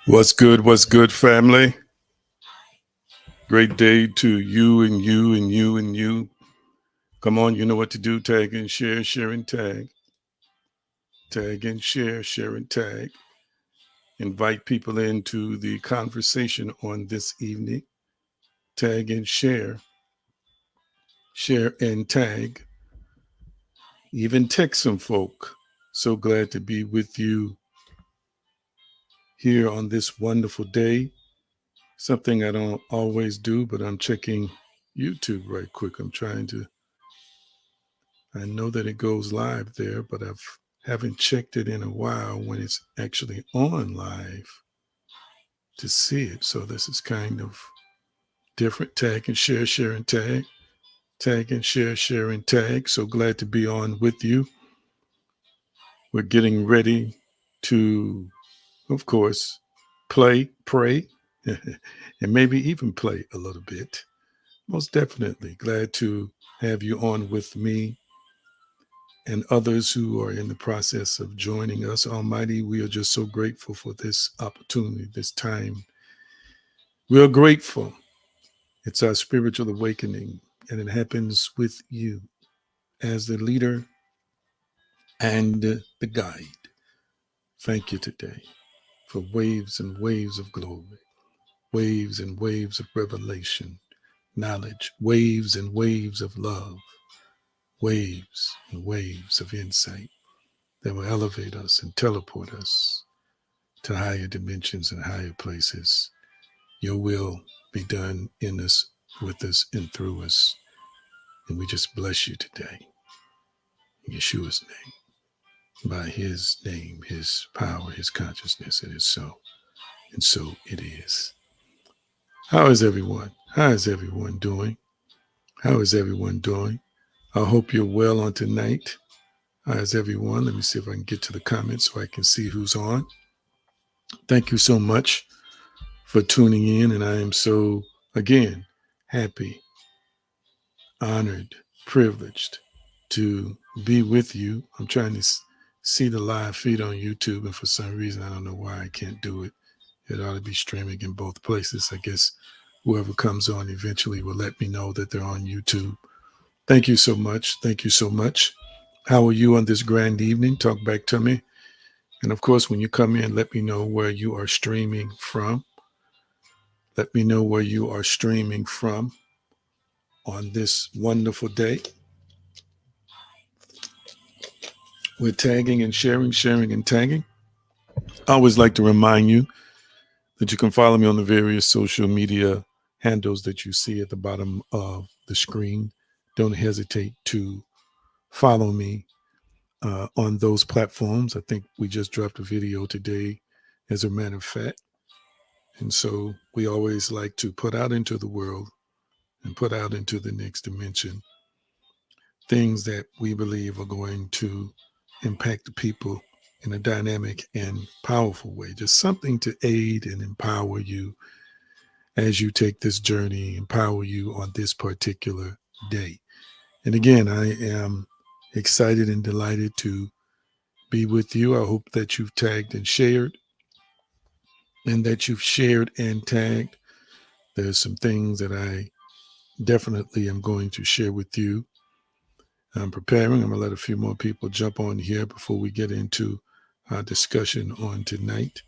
What's good, family? Great day to you and you and you and you. Come on, you know what to do. Tag and share, share and tag. Tag and share, share and tag. Invite people into the conversation on this evening. Tag and share and tag. Even text some folk. So glad to be with you here on this wonderful day. Something I don't always do, but I'm checking YouTube right quick. I know that it goes live there, but haven't checked it in a while when it's actually on live to see it. So this is kind of different. Tag and share, share and tag. Tag and share, share and tag. So glad to be on with you. We're getting ready to, of course, play, pray, and maybe even play a little bit. Most definitely glad to have you on with me and others who are in the process of joining us. Almighty, we are just so grateful for this opportunity, this time. We are grateful. It's our spiritual awakening, and it happens with you as the leader and the guide. Thank you today for waves and waves of glory, waves and waves of revelation, knowledge, waves and waves of love, waves and waves of insight that will elevate us and teleport us to higher dimensions and higher places. Your will be done in us, with us, and through us. And we just bless you today. In Yeshua's name, his power, his consciousness. It is so. And so it is. How is everyone? How is everyone doing? How is everyone doing? I hope you're well on tonight. How is everyone? Let me see if I can get to the comments so I can see who's on. Thank you so much for tuning in. And I am so, again, happy, honored, privileged to be with you. I'm trying to see the live feed on YouTube, and for some reason, I don't know why I can't do it. It ought to be streaming in both places. I guess whoever comes on eventually will let me know that they're on YouTube. Thank you so much. Thank you so much. How are you on this grand evening? Talk back to me. And of course, when you come in, let me know where you are streaming from. Let me know where you are streaming from on this wonderful day. We're tagging and sharing and tagging. I always like to remind you that you can follow me on the various social media handles that you see at the bottom of the screen. Don't hesitate to follow me on those platforms. I think we just dropped a video today, as a matter of fact. And so we always like to put out into the world and put out into the next dimension things that we believe are going to impact the people in a dynamic and powerful way. Just something to aid and empower you as you take this journey, empower you on this particular day. And again, I am excited and delighted to be with you. I hope that you've tagged and shared, and that you've shared and tagged. There's some things that I definitely am going to share with you. I'm preparing. I'm going to let a few more people jump on here before we get into our discussion on tonight.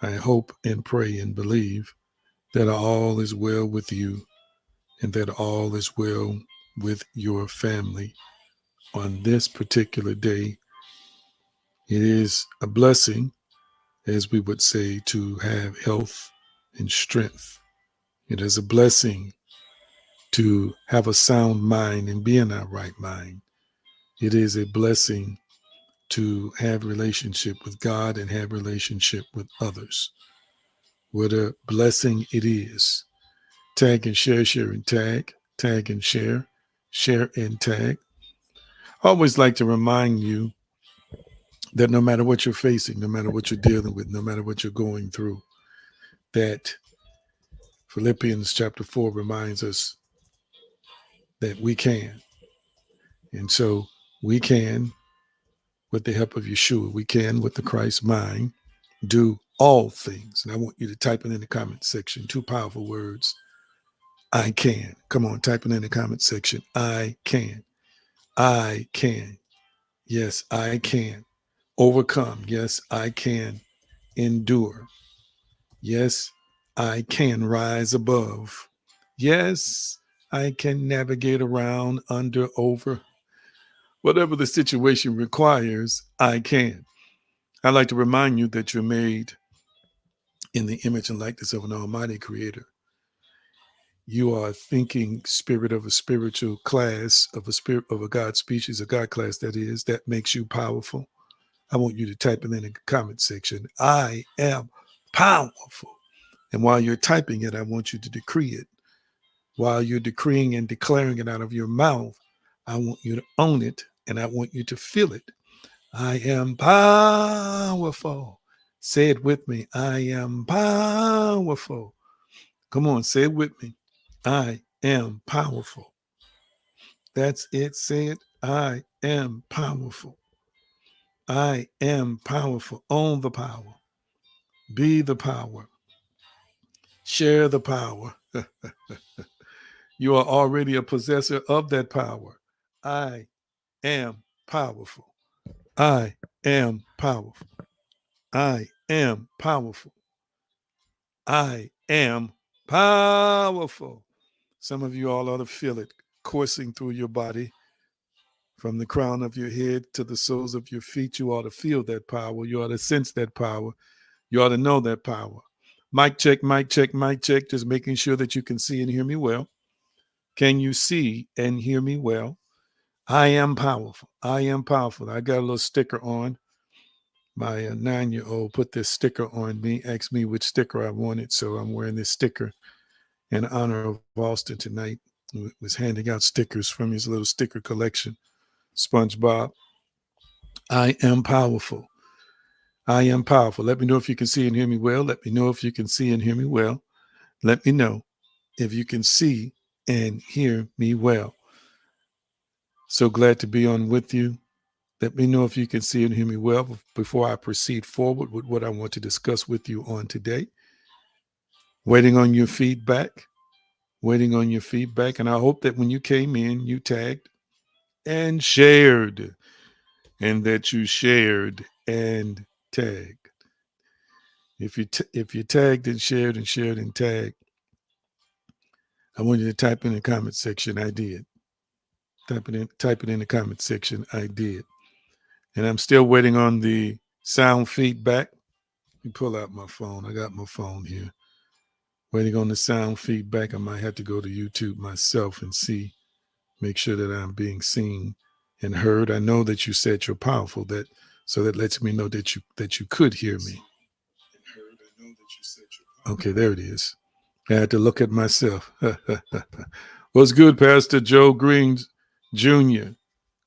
I hope and pray and believe that all is well with you and that all is well with your family on this particular day. It is a blessing, as we would say, to have health and strength. It is a blessing to have a sound mind and be in our right mind. It is a blessing to have relationship with God and have relationship with others. What a blessing it is. Tag and share, share and tag, tag and share and tag. I always like to remind you that no matter what you're facing, no matter what you're dealing with, no matter what you're going through, that Philippians chapter 4 reminds us that we can. And so we can, with the help of Yeshua, we can, with the Christ mind, do all things. And I want you to type it in the comment section. Two powerful words. I can. Come on, type it in the comment section. I can. I can. Yes, I can. Overcome. Yes, I can. Endure. Yes, I can rise above. Yes, I can navigate around, under, over. Whatever the situation requires, I can. I'd like to remind you that you're made in the image and likeness of an almighty creator. You are a thinking spirit of a spiritual class, of a spirit of a God species, a God class that is, that makes you powerful. I want you to type it in the comment section. I am powerful. And while you're typing it, I want you to decree it. While you're decreeing and declaring it out of your mouth, I want you to own it and I want you to feel it. I am powerful. Say it with me. I am powerful. Come on, say it with me. I am powerful. That's it. Say it. I am powerful. I am powerful. Own the power. Be the power. Share the power. You are already a possessor of that power. I am powerful. I am powerful. I am powerful. I am powerful. Some of you all ought to feel it coursing through your body from the crown of your head to the soles of your feet. You ought to feel that power. You ought to sense that power. You ought to know that power. Mic check, mic check, mic check. Just making sure that you can see and hear me well. Can you see and hear me well? I am powerful. I am powerful. I got a little sticker on. My 9-year-old put this sticker on me, asked me which sticker I wanted. So I'm wearing this sticker in honor of Austin tonight. He was handing out stickers from his little sticker collection. SpongeBob. I am powerful. I am powerful. Let me know if you can see and hear me well. Let me know if you can see and hear me well. Let me know if you can see and hear me well. So glad to be on with you. Let me know if you can see and hear me well before I proceed forward with what I want to discuss with you on today. Waiting on your feedback. Waiting on your feedback. And I hope that when you came in, you tagged and shared, and that you shared and tagged. If you tagged and shared and tagged, I want you to type in the comment section, I did. Type it in the comment section, I did. And I'm still waiting on the sound feedback. Let me pull out my phone. I got my phone here. Waiting on the sound feedback. I might have to go to YouTube myself and see, make sure that I'm being seen and heard. I know that you said you're powerful, so that lets me know that you could hear me. Okay, there it is. I had to look at myself. What's good, Pastor Joe Green Jr.?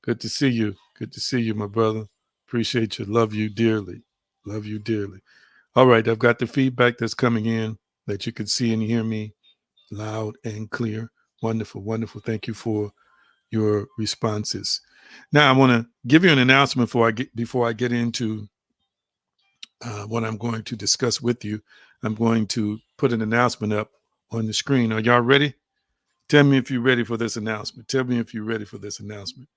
Good to see you. Good to see you, my brother. Appreciate you. Love you dearly. Love you dearly. All right, I've got the feedback that's coming in that you can see and hear me loud and clear. Wonderful, wonderful. Thank you for your responses. Now, I want to give you an announcement before I get into what I'm going to discuss with you. I'm going to put an announcement up on the screen. Are y'all ready? Tell me if you're ready for this announcement. Tell me if you're ready for this announcement.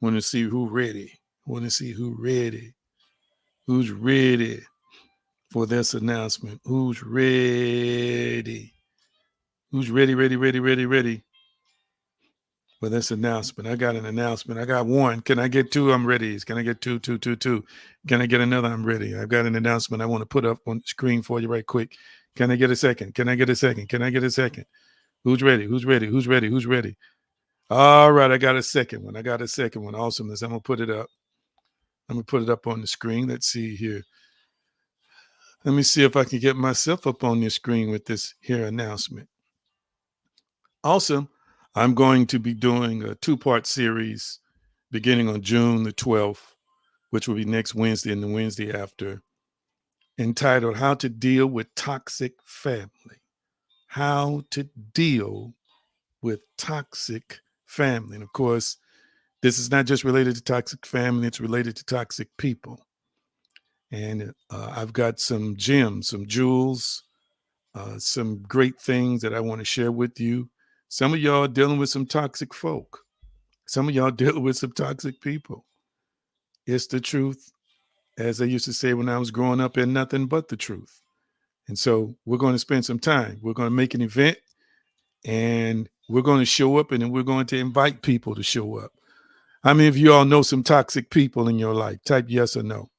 Want to see who ready. Want to see who ready. Who's ready for this announcement? Who's ready? Who's ready for this announcement? I got an announcement. I got one. Can I get two? I'm ready. Can I get two? Can I get another? I'm ready. I've got an announcement I want to put up on the screen for you right quick. Can I get a second? Can I get a second? Can I get a second? Who's ready? Who's ready? Who's ready? Who's ready? All right, I got a second one. Awesomeness. I'm going to put it up. I'm going to put it up on the screen. Let's see here. Let me see if I can get myself up on your screen with this here announcement. Awesome. I'm going to be doing a 2-part series beginning on June the 12th, which will be next Wednesday and the Wednesday after, entitled How to Deal with Toxic Family. How to deal with toxic family. And of course, this is not just related to toxic family, it's related to toxic people. And I've got some gems, some jewels, some great things that I want to share with you. Some of y'all are dealing with some toxic folk. Some of y'all dealing with some toxic people. It's the truth. As I used to say when I was growing up, and nothing but the truth. And so we're going to spend some time. We're going to make an event, and we're going to show up, and then we're going to invite people to show up. How many of you all know some toxic people in your life? Type yes or no.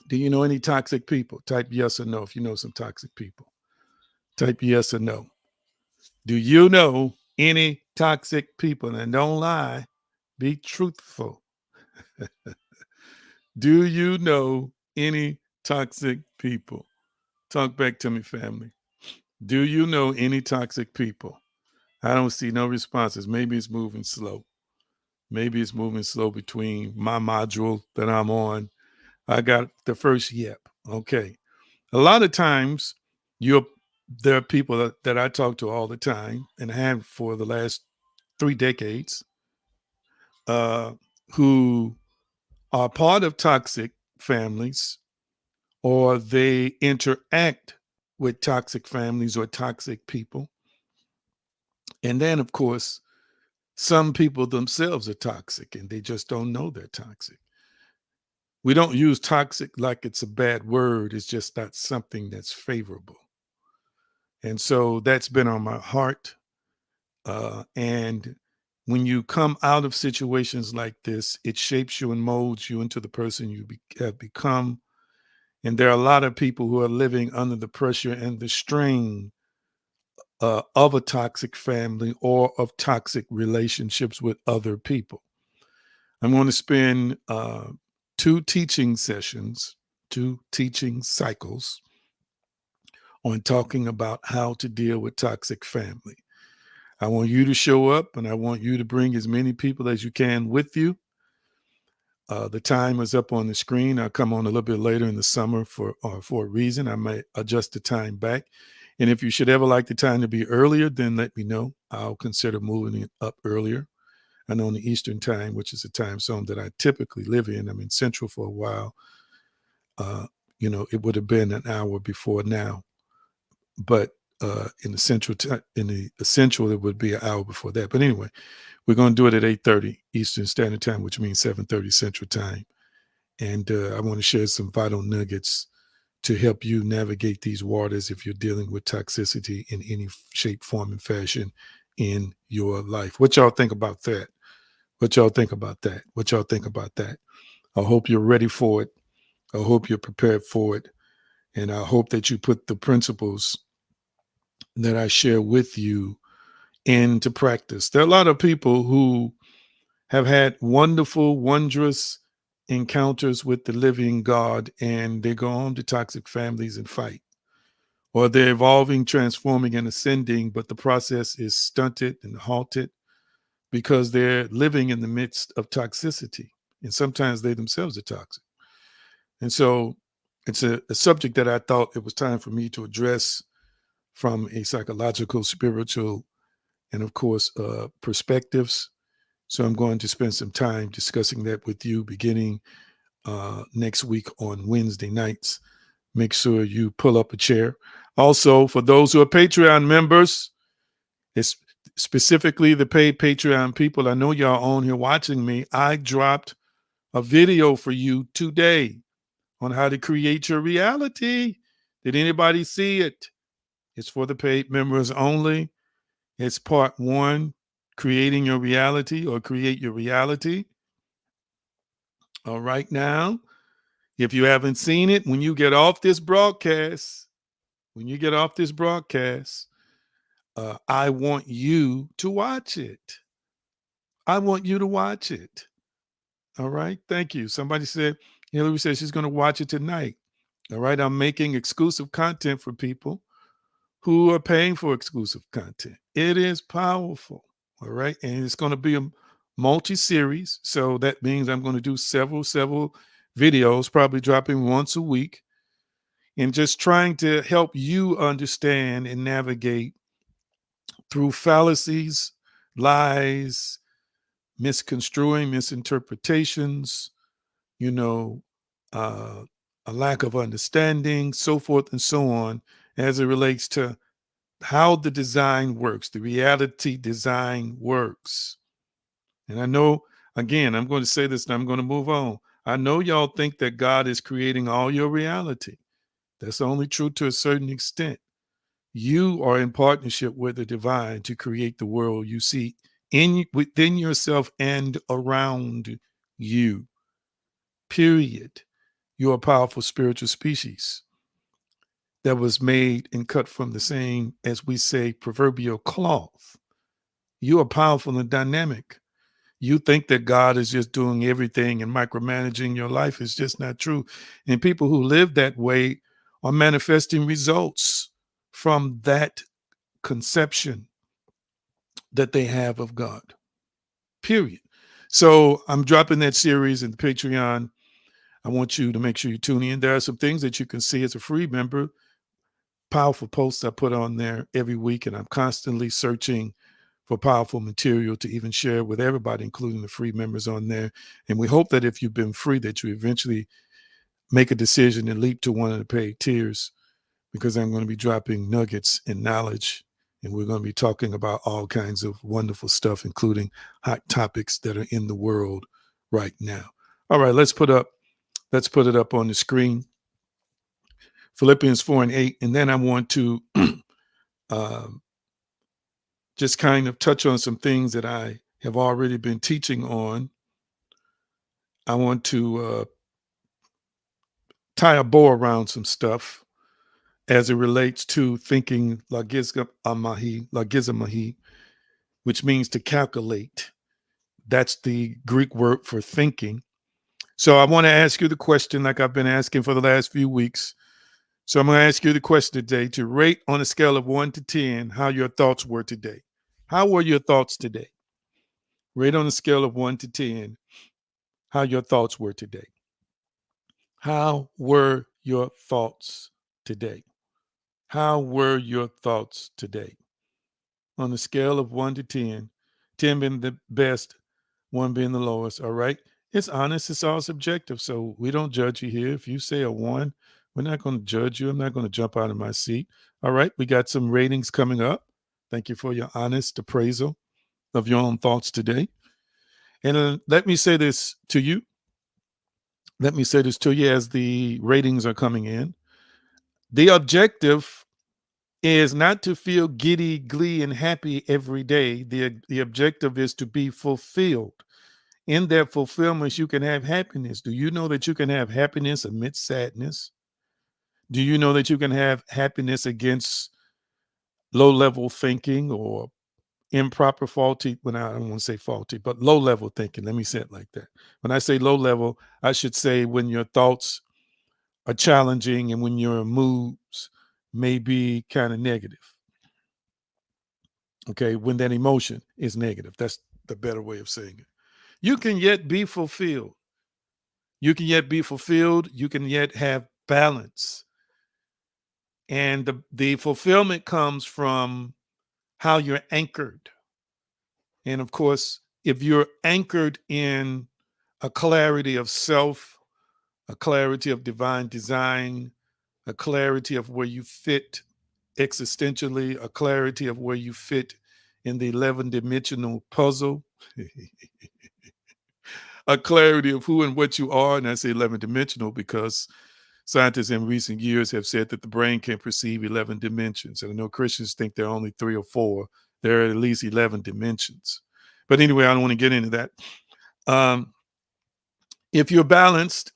Do you know any toxic people? Type yes or no if you know some toxic people. Type yes or no. Do you know any toxic people? And don't lie, be truthful. Do you know any toxic people? Talk back to me, family. Do you know any toxic people? I don't see no responses. Maybe it's moving slow. Maybe it's moving slow between my module that I'm on. I got the first yep. Okay. A lot of times there are people that I talk to all the time and have for the last 3 decades who are part of toxic families, or they interact with toxic families or toxic people. And then, of course, some people themselves are toxic and they just don't know they're toxic. We don't use toxic like it's a bad word. It's just not something that's favorable. And so that's been on my heart. And when you come out of situations like this, it shapes you and molds you into the person you have become. And there are a lot of people who are living under the pressure and the strain of a toxic family or of toxic relationships with other people. I'm going to spend 2 teaching sessions, 2 teaching cycles on talking about how to deal with toxic family. I want you to show up, and I want you to bring as many people as you can with you. The time is up on the screen. I'll come on a little bit later in the summer for a reason. I might adjust the time back. And if you should ever like the time to be earlier, then let me know. I'll consider moving it up earlier. I know in the Eastern time, which is the time zone that I typically live in. I'm in Central for a while. It would have been an hour before now, but in the Central, it would be an hour before that. But anyway, we're going to do it at 8:30 Eastern Standard Time, which means 7:30 Central Time. And I want to share some vital nuggets to help you navigate these waters if you're dealing with toxicity in any shape, form, and fashion in your life. What y'all think about that? What y'all think about that? What y'all think about that? I hope you're ready for it. I hope you're prepared for it. And I hope that you put the principles that I share with you into practice. There are a lot of people who have had wonderful, wondrous encounters with the living God, and they go home to toxic families and fight. Or they're evolving, transforming, and ascending, but the process is stunted and halted because they're living in the midst of toxicity. And sometimes they themselves are toxic. And so it's a subject that I thought it was time for me to address from a psychological, spiritual, and of course, perspectives. So I'm going to spend some time discussing that with you beginning next week on Wednesday nights. Make sure you pull up a chair. Also, for those who are Patreon members, it's specifically the paid Patreon people, I know y'all on here watching me. I dropped a video for you today on how to create your reality. Did anybody see it? It's for the paid members only. It's part 1, creating your reality or create your reality. All right, now, if you haven't seen it, when you get off this broadcast, I want you to watch it. I want you to watch it. All right. Thank you. Somebody said, Hillary said she's going to watch it tonight. All right. I'm making exclusive content for people who are paying for exclusive content. It is powerful. All right. And it's going to be a multi-series. So that means I'm going to do several videos, probably dropping once a week, and just trying to help you understand and navigate through fallacies, lies, misconstruing, misinterpretations, you know, a lack of understanding, so forth and so on, as it relates to how the design works, the reality design works. And I know, again, I'm going to say this and I'm going to move on. I know y'all think that God is creating all your reality. That's only true to a certain extent. You are in partnership with the divine to create the world you see within yourself and around you. Period. You're a powerful spiritual species that was made and cut from the same, as we say, proverbial cloth. You are powerful and dynamic. You think that God is just doing everything and micromanaging your life. Is just not true. And people who live that way are manifesting results from that conception that they have of God. Period. So I'm dropping that series in Patreon. I want you to make sure you tune in. There are some things that you can see as a free member, powerful posts I put on there every week, and I'm constantly searching for powerful material to even share with everybody, including the free members on there. And we hope that if you've been free, that you eventually make a decision and leap to one of the paid tiers, because I'm going to be dropping nuggets and knowledge, and we're going to be talking about all kinds of wonderful stuff, including hot topics that are in the world right now. All right, let's put it up on the screen. Philippians 4:8, and then I want to just kind of touch on some things that I have already been teaching on. I want to tie a bow around some stuff as it relates to thinking logizomai, which means to calculate. That's the Greek word for thinking. So I want to ask you the question like I've been asking for the last few weeks. So I'm going to ask you the question today, to rate on a scale of 1 to 10 how your thoughts were today. How were your thoughts today? Rate on a scale of 1 to 10 how your thoughts were today. How were your thoughts today? How were your thoughts today? On a scale of 1 to 10, 10 being the best, 1 being the lowest, all right? It's honest, it's all subjective, so we don't judge you here. If you say a 1, we're not going to judge you. I'm not going to jump out of my seat. All right, we got some ratings coming up. Thank you for your honest appraisal of your own thoughts today. And let me say this to you. Let me say this to you as the ratings are coming in. The objective is not to feel giddy, glee, and happy every day. The objective is to be fulfilled. In that fulfillment, you can have happiness. Do you know that you can have happiness amidst sadness? Do you know that you can have happiness against low-level thinking or improper, faulty, when I don't want to say faulty, but low-level thinking? Let me say it like that. When I say low-level, I should say when your thoughts are challenging and when your moods may be kind of negative. Okay, when that emotion is negative. That's the better way of saying it. You can yet be fulfilled. You can yet be fulfilled. You can yet have balance. And the fulfillment comes from how you're anchored. And of course, if you're anchored in a clarity of self, a clarity of divine design, a clarity of where you fit existentially, a clarity of where you fit in the 11-dimensional puzzle, a clarity of who and what you are. And I say 11-dimensional because scientists in recent years have said that the brain can perceive 11 dimensions. And I know Christians think there are only 3 or 4. There are at least 11 dimensions. But anyway, I don't want to get into that. If you're balanced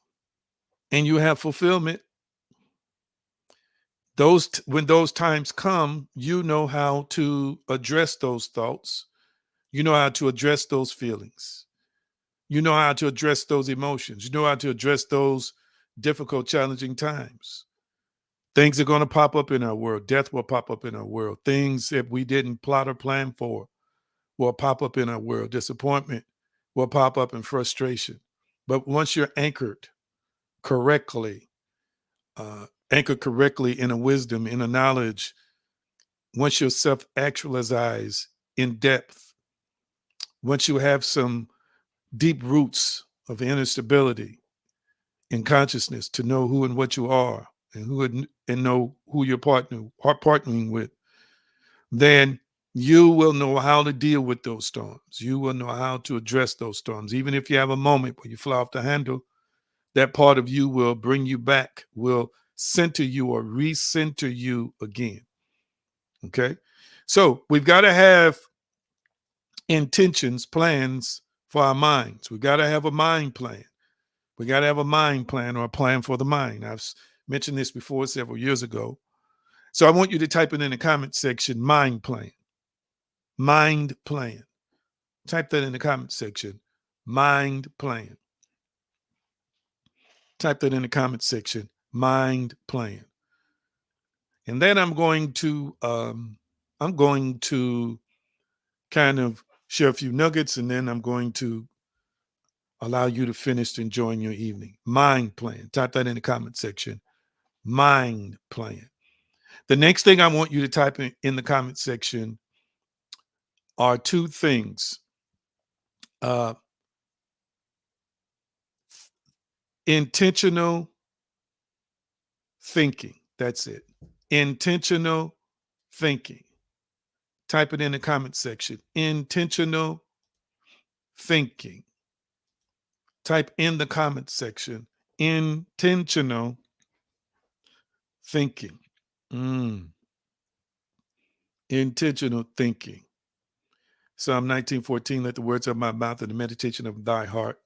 and you have fulfillment, when those times come, you know how to address those thoughts. You know how to address those feelings. You know how to address those emotions. You know how to address those difficult, challenging times. Things are going to pop up in our world. Death will pop up in our world. Things that we didn't plot or plan for will pop up in our world. Disappointment will pop up, and frustration. But once you're anchored correctly in a wisdom, in a knowledge, once you're self-actualized in depth, once you have some deep roots of inner stability in consciousness to know who and what you are and know who you're partnering with, then you will know how to deal with those storms. You will know how to address those storms. Even if you have a moment where you fly off the handle, that part of you will bring you back, will center you or recenter you again. Okay. So we've got to have intentions, plans for our minds. We got to have a mind plan. We got to have a mind plan or a plan for the mind. I've mentioned this before several years ago. So I want you to type it in the comment section, mind plan. Mind plan. Type that in the comment section, mind plan. Type that in the comment section, mind plan. And then I'm going to kind of share a few nuggets, and then I'm going to allow you to finish enjoying your evening. Mind plan. Type that in the comment section. Mind plan. The next thing I want you to type in the comment section are two things. Intentional thinking. That's it. Intentional thinking. Type it in the comment section. Intentional thinking. Type in the comment section. Intentional thinking. Intentional thinking. Psalm 19:14, let the words of my mouth and the meditation of my heart,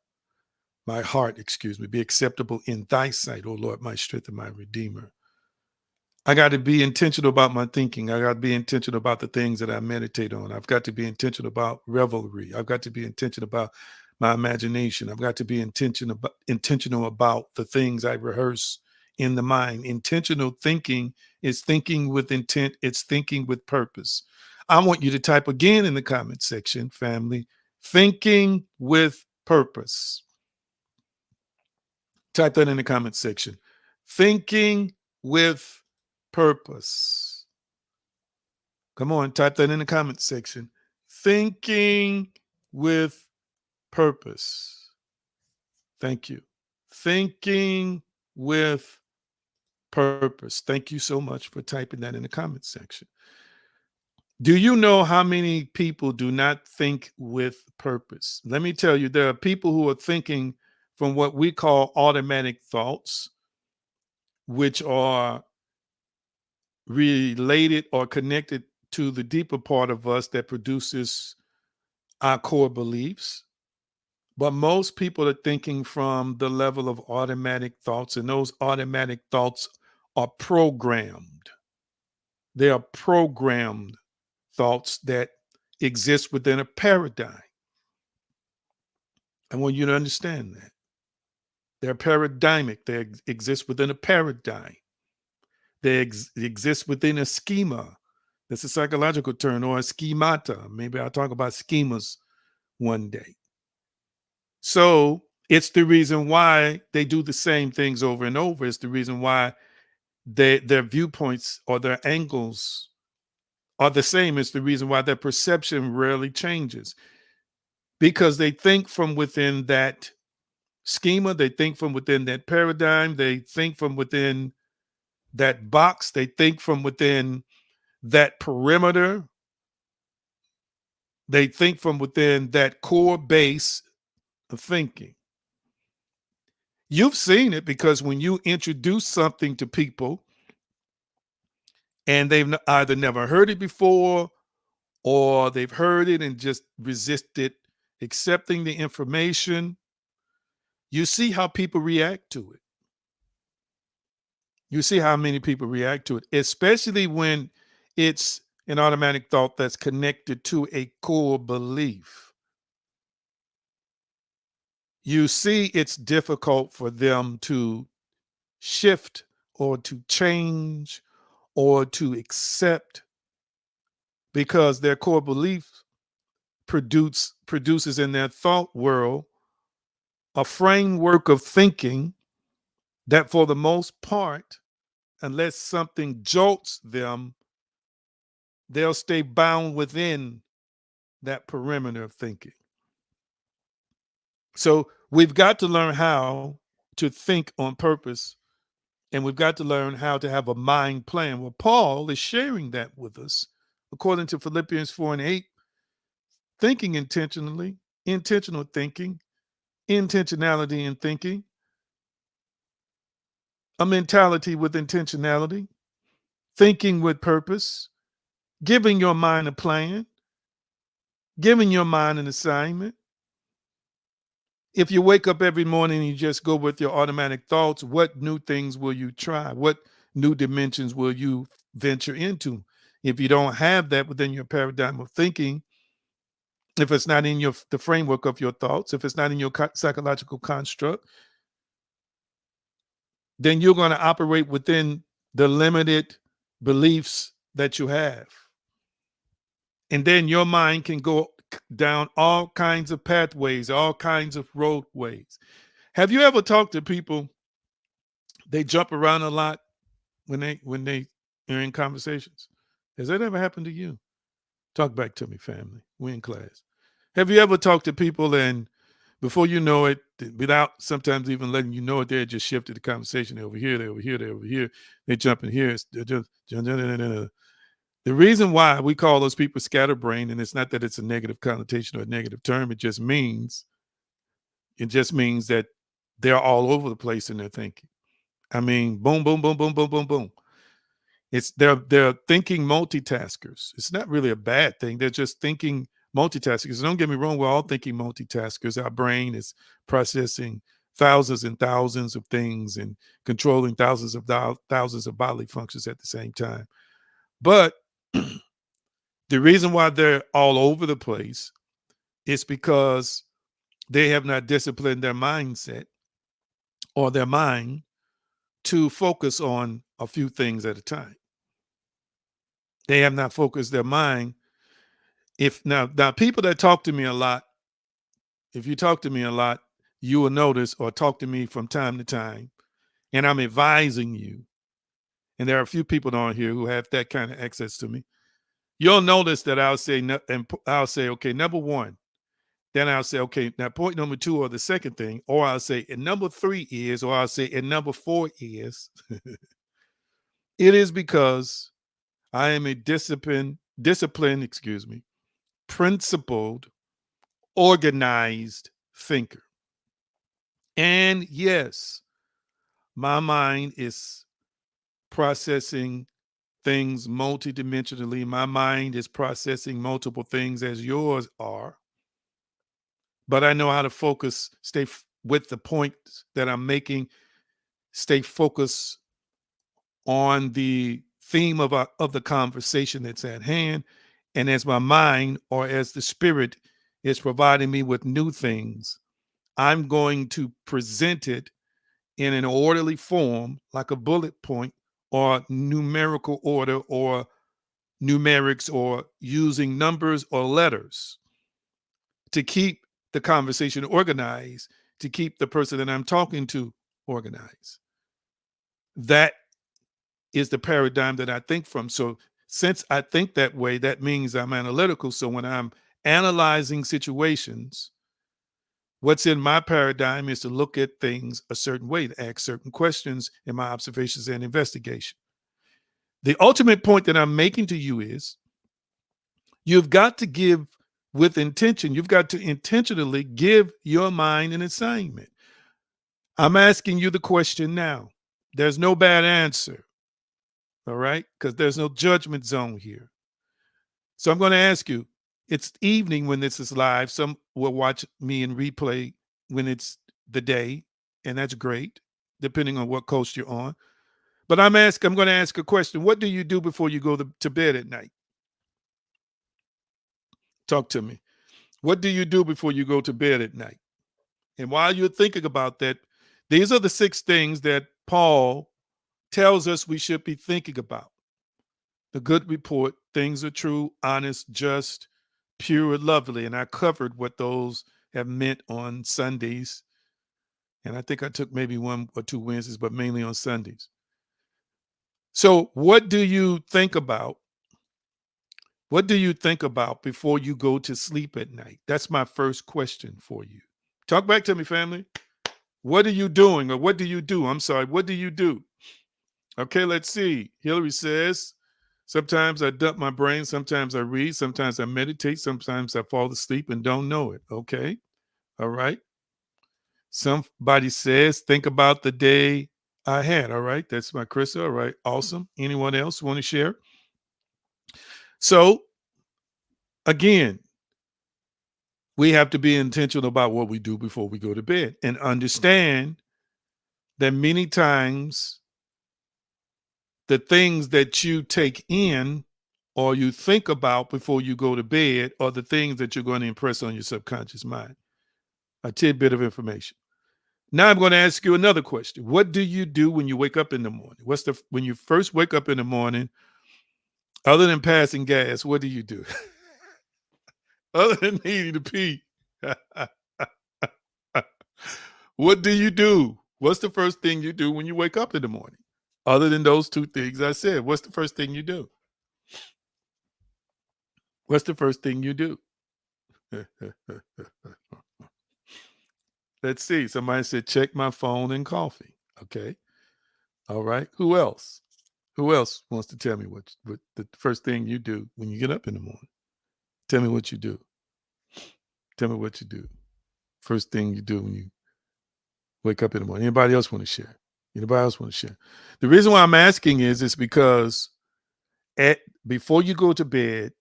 be acceptable in thy sight, O Lord, my strength and my redeemer. I got to be intentional about my thinking. I got to be intentional about the things that I meditate on. I've got to be intentional about revelry. I've got to be intentional about my imagination. I've got to be intentional about the things I rehearse in the mind. Intentional thinking is thinking with intent. It's thinking with purpose. I want you to type again in the comment section, family, thinking with purpose. Type that in the comment section. Thinking with purpose. Come on, type that in the comment section. Thinking with purpose. Thank you. Thinking with purpose. Thank you so much for typing that in the comment section. Do you know how many people do not think with purpose? Let me tell you, there are people who are thinking from what we call automatic thoughts, which are related or connected to the deeper part of us that produces our core beliefs. But most people are thinking from the level of automatic thoughts, and those automatic thoughts are programmed. They are programmed thoughts that exist within a paradigm. I want you to understand that. They're paradigmic. They exist within a paradigm. They exist within a schema. That's a psychological term, or a schemata. Maybe I'll talk about schemas one day. So it's the reason why they do the same things over and over. It's the reason why their viewpoints or their angles are the same. It's the reason why their perception rarely changes, because they think from within that schema. They think from within that paradigm. They think from within that box. They think from within that perimeter. They think from within that core base of thinking. You've seen it, because when you introduce something to people and they've either never heard it before, or they've heard it and just resisted accepting the information, you see how people react to it. You see how many people react to it, especially when it's an automatic thought that's connected to a core belief. You see, it's difficult for them to shift or to change or to accept, because their core belief produces in their thought world a framework of thinking that, for the most part, unless something jolts them, they'll stay bound within that perimeter of thinking. So we've got to learn how to think on purpose, and we've got to learn how to have a mind plan. Well, Paul is sharing that with us according to Philippians 4:8, thinking intentionally, intentional thinking, intentionality in thinking, a mentality with intentionality, thinking with purpose, giving your mind a plan, giving your mind an assignment. If you wake up every morning and you just go with your automatic thoughts, what new things will you try? What new dimensions will you venture into? If you don't have that within your paradigm of thinking, if it's not in the framework of your thoughts, if it's not in your psychological construct, then you're going to operate within the limited beliefs that you have. And then your mind can go down all kinds of pathways, all kinds of roadways. Have you ever talked to people, they jump around a lot when they are in conversations? Has that ever happened to you? Talk back to me, family. We're in class. Have you ever talked to people and before you know it, without sometimes even letting you know it, they just shifted the conversation. They're over here, they're over here, they're over here. They jump in here. The reason why we call those people scatterbrained, and it's not that it's a negative connotation or a negative term, it just means that they're all over the place in their thinking. I mean, boom, boom, boom, boom, boom, boom, boom. They're thinking multitaskers. It's not really a bad thing. They're just thinking multitaskers. Don't get me wrong, we're all thinking multitaskers. Our brain is processing thousands and thousands of things and controlling thousands of bodily functions at the same time. But the reason why they're all over the place is because they have not disciplined their mindset or their mind to focus on a few things at a time. They have not focused their mind. If now people that talk to me a lot, if you talk to me a lot, you will notice, or talk to me from time to time, and I'm advising you, and there are a few people on here who have that kind of access to me, you'll notice that I'll say, okay, number one. Then I'll say, okay, now point number two, or the second thing, or I'll say, and number three is, or I'll say, and number four is, it is because I am a disciplined, principled, organized thinker. And yes, my mind is processing things multidimensionally. My mind is processing multiple things as yours are. But I know how to focus, stay with the point that I'm making, stay focused on the theme of the conversation that's at hand. And as my mind, or as the spirit is providing me with new things, I'm going to present it in an orderly form, like a bullet point or numerical order or numerics, or using numbers or letters to keep the conversation organized, to keep the person that I'm talking to organized. That is the paradigm that I think from. So since I think that way, that means I'm analytical. So when I'm analyzing situations, what's in my paradigm is to look at things a certain way, to ask certain questions in my observations and investigation. The ultimate point that I'm making to you is you've got to give with intention. You've got to intentionally give your mind an assignment. I'm asking you the question now. There's no bad answer, all right? Because there's no judgment zone here. So I'm going to ask you, it's evening when this is live. Some will watch me in replay when it's the day, and that's great, depending on what coast you're on. But I'm going to ask a question. What do you do before you go to bed at night? Talk to me. What do you do before you go to bed at night? And while you're thinking about that, these are the 6 things that Paul tells us we should be thinking about. The good report, things are true, honest, just, pure, lovely. And I covered what those have meant on Sundays. And I think I took maybe 1 or 2 Wednesdays, but mainly on Sundays. So what do you think about? What do you think about before you go to sleep at night? That's my first question for you. Talk back to me, family. What are you doing? Or what do you do? I'm sorry, what do you do? Okay, let's see. Hillary says, sometimes I dump my brain, sometimes I read, sometimes I meditate, sometimes I fall asleep and don't know it. Okay, all right. Somebody says, think about the day I had. All right, that's my Krista. All right, awesome. Anyone else want to share? So, again, we have to be intentional about what we do before we go to bed and understand that many times the things that you take in or you think about before you go to bed are the things that you're going to impress on your subconscious mind. A tidbit of information. Now I'm going to ask you another question. What do you do when you wake up in the morning? When you first wake up in the morning, other than passing gas, what do you do? Other than needing to pee. What do you do? What's the first thing you do when you wake up in the morning? Other than those two things I said, what's the first thing you do? What's the first thing you do? Let's see. Somebody said, check my phone and coffee. Okay. All right. Who else? Who else wants to tell me what the first thing you do when you get up in the morning? Tell me what you do. Tell me what you do. First thing you do when you wake up in the morning. Anybody else want to share? Anybody else want to share? The reason why I'm asking is because before you go to bed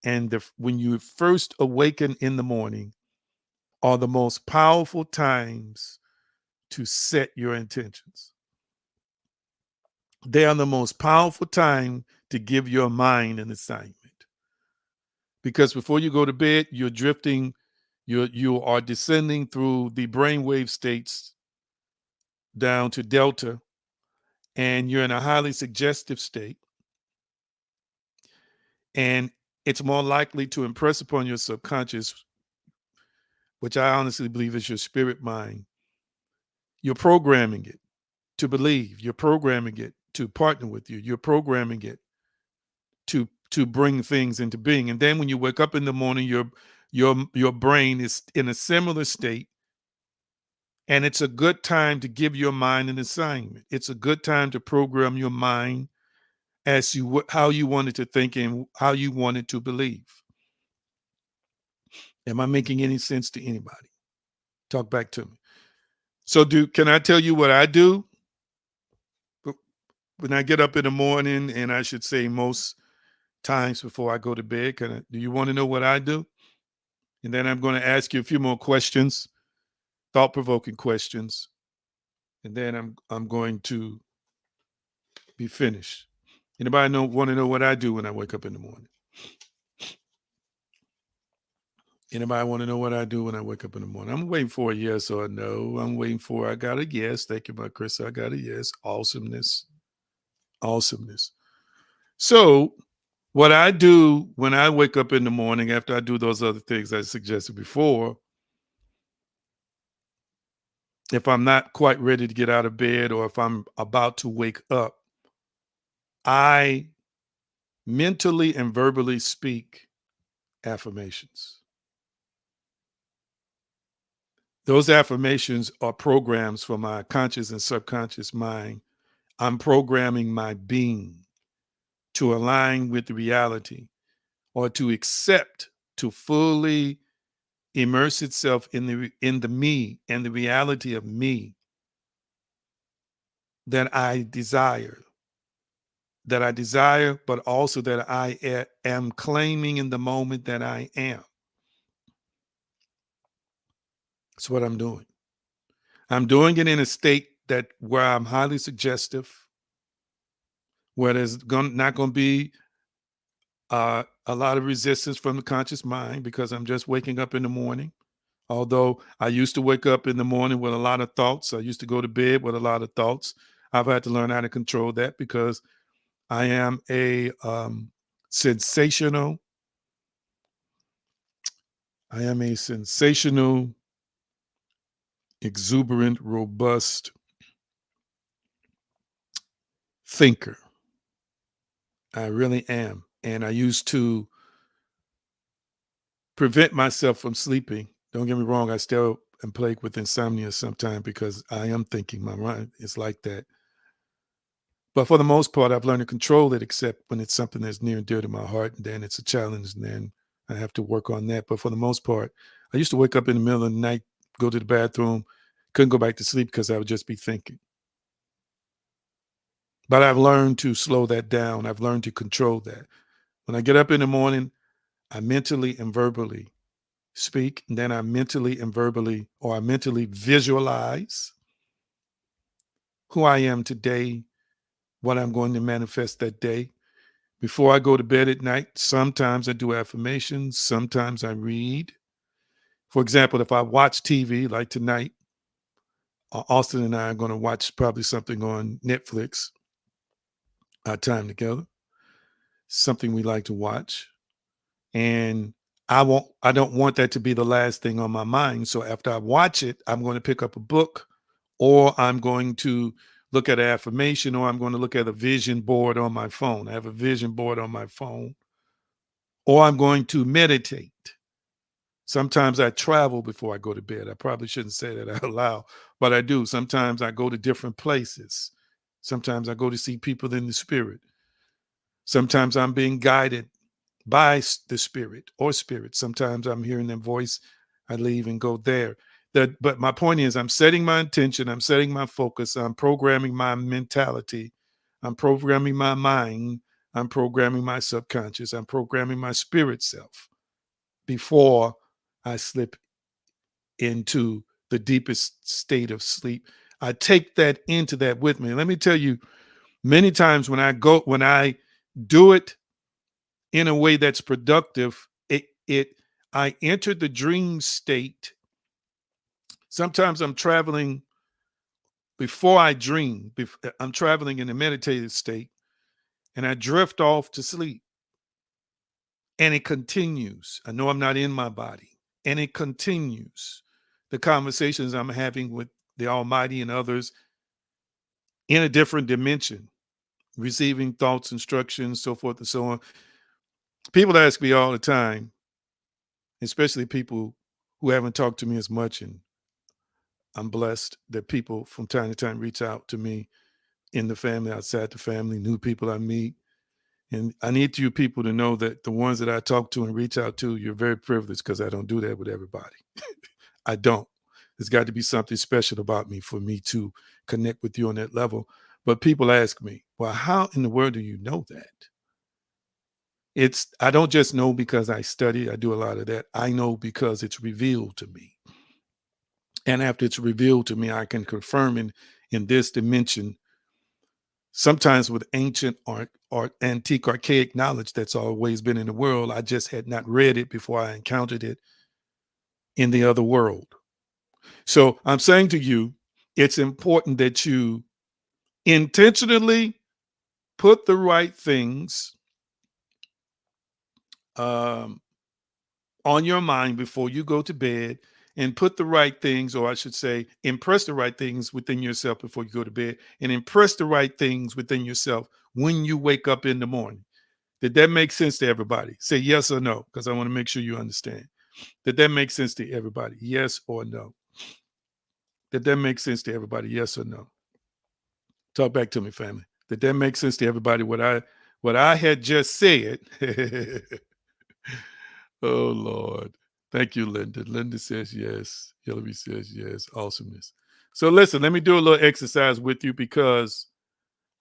and when you first awaken in the morning are the most powerful times to set your intentions. They are the most powerful time to give your mind an assignment. Because before you go to bed, you're drifting, you are descending through the brainwave states down to delta, and you're in a highly suggestive state. And it's more likely to impress upon your subconscious, which I honestly believe is your spirit mind. You're programming it to believe. You're programming it to partner with you. You're programming it to bring things into being. And then when you wake up in the morning, your brain is in a similar state. And it's a good time to give your mind an assignment. It's a good time to program your mind as how you want it to think and how you want it to believe. Am I making any sense to anybody? Talk back to me. So can I tell you what I do? When I get up in the morning, and I should say most times before I go to bed, do you want to know what I do? And then I'm going to ask you a few more questions, thought-provoking questions, and then I'm going to be finished. Anybody want to know what I do when I wake up in the morning? Anybody want to know what I do when I wake up in the morning? I'm waiting for a yes or a no. I got a yes. Thank you, my Chris. I got a yes. Awesomeness. So what I do when I wake up in the morning, after I do those other things I suggested before, if I'm not quite ready to get out of bed or if I'm about to wake up, I mentally and verbally speak affirmations. Those affirmations are programs for my conscious and subconscious mind. I'm programming my being to align with the reality or to accept, to fully immerse itself in the me and the reality of me that I desire, but also that I am claiming in the moment that I am. That's what I'm doing. I'm doing it in a state where I'm highly suggestive, where there's not going to be a lot of resistance from the conscious mind because I'm just waking up in the morning. Although I used to wake up in the morning with a lot of thoughts, I used to go to bed with a lot of thoughts. I've had to learn how to control that because I am a sensational, exuberant, robust thinker. I really am. And I used to prevent myself from sleeping. Don't get me wrong, I still am plagued with insomnia sometimes because I am thinking. My mind is like that. But for the most part, I've learned to control it, except when it's something that's near and dear to my heart, and then it's a challenge, and then I have to work on that. But for the most part, I used to wake up in the middle of the night, go to the bathroom, couldn't go back to sleep because I would just be thinking. But I've learned to slow that down. I've learned to control that. When I get up in the morning, I mentally and verbally speak, and then I mentally and verbally, or I mentally visualize who I am today, what I'm going to manifest that day. Before I go to bed at night, sometimes I do affirmations, sometimes I read. For example, if I watch TV like tonight, Austin and I are going to watch probably something on Netflix, our time together, something we like to watch. And I don't want that to be the last thing on my mind. So after I watch it, I'm going to pick up a book, or I'm going to look at an affirmation, or I'm going to look at a vision board on my phone. I have a vision board on my phone. Or I'm going to meditate. Sometimes I travel before I go to bed. I probably shouldn't say that out loud, but I do. Sometimes I go to different places. Sometimes I go to see people in the spirit. Sometimes I'm being guided by the spirit or spirit. Sometimes I'm hearing their voice. I leave and go there. But my point is, I'm setting my intention. I'm setting my focus. I'm programming my mentality. I'm programming my mind. I'm programming my subconscious. I'm programming my spirit self before I slip into the deepest state of sleep. I take that into that with me. Let me tell you, many times when I do it in a way that's productive, I enter the dream state. Sometimes I'm traveling before I dream. I'm traveling in a meditative state, and I drift off to sleep. And it continues. I know I'm not in my body, and it continues. The conversations I'm having with the Almighty and others in a different dimension, receiving thoughts, instructions, so forth and so on. People ask me all the time, especially people who haven't talked to me as much, and I'm blessed that people from time to time reach out to me in the family, outside the family, new people I meet. And I need you people to know that the ones that I talk to and reach out to, you're very privileged, because I don't do that with everybody. I don't. There's got to be something special about me for me to connect with you on that level. But people ask me, well, how in the world do you know that? I don't just know because I study, I do a lot of that. I know because it's revealed to me. And after it's revealed to me, I can confirm in this dimension, sometimes with ancient art, antique, archaic knowledge that's always been in the world. I just had not read it before I encountered it in the other world. So I'm saying to you, it's important that you intentionally put the right things um, on your mind before you go to bed, and put the right things, or I should say, impress the right things within yourself before you go to bed, and impress the right things within yourself when you wake up in the morning. Did that make sense to everybody? Say yes or no, because I want to make sure you understand. Did that make sense to everybody? Yes or no? Did that make sense to everybody? Yes or no? Talk back to me, family. Did that make sense to everybody? What I had just said. Oh Lord. Thank you, Linda. Linda says yes. Hillary says yes. Awesomeness. So listen, let me do a little exercise with you, because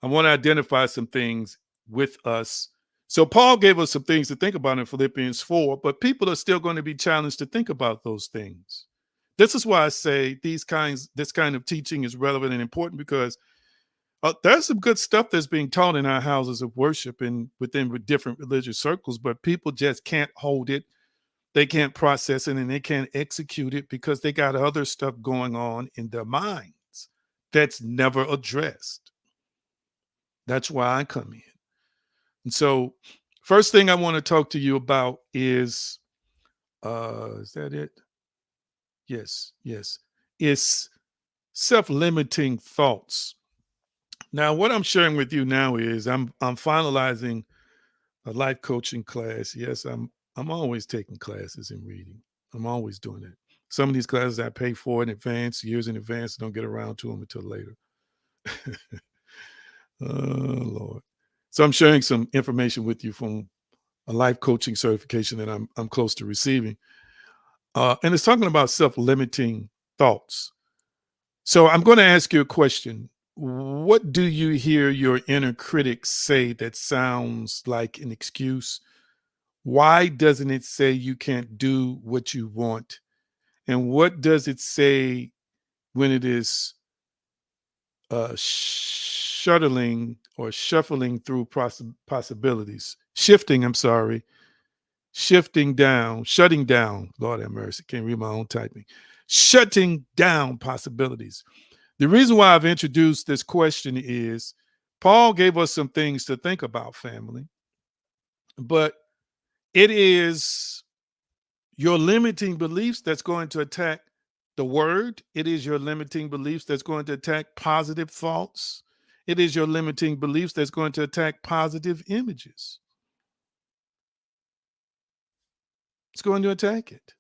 I want to identify some things with us. So Paul gave us some things to think about in Philippians 4, but people are still going to be challenged to think about those things. This is why I say this kind of teaching is relevant and important, because there's some good stuff that's being taught in our houses of worship and within different religious circles, but people just can't hold it. They can't process it, and they can't execute it because they got other stuff going on in their minds that's never addressed. That's why I come in. And so, first thing I want to talk to you about is that it? Yes, yes. It's self-limiting thoughts. Now, what I'm sharing with you now is I'm finalizing a life coaching class. Yes, I'm always taking classes and reading. I'm always doing it. Some of these classes I pay for in advance, years in advance, don't get around to them until later. Oh, Lord. So I'm sharing some information with you from a life coaching certification that I'm close to receiving. And it's talking about self-limiting thoughts. So I'm going to ask you a question. What do you hear your inner critic say that sounds like an excuse? Why doesn't it say you can't do what you want? And what does it say when it is shuttling or shuffling through possibilities? Shifting down, shutting down. Lord have mercy, can't read my own typing. Shutting down possibilities. The reason why I've introduced this question is Paul gave us some things to think about, family, but it is your limiting beliefs that's going to attack the word. It is your limiting beliefs that's going to attack positive thoughts. It is your limiting beliefs that's going to attack positive images. It's going to attack it.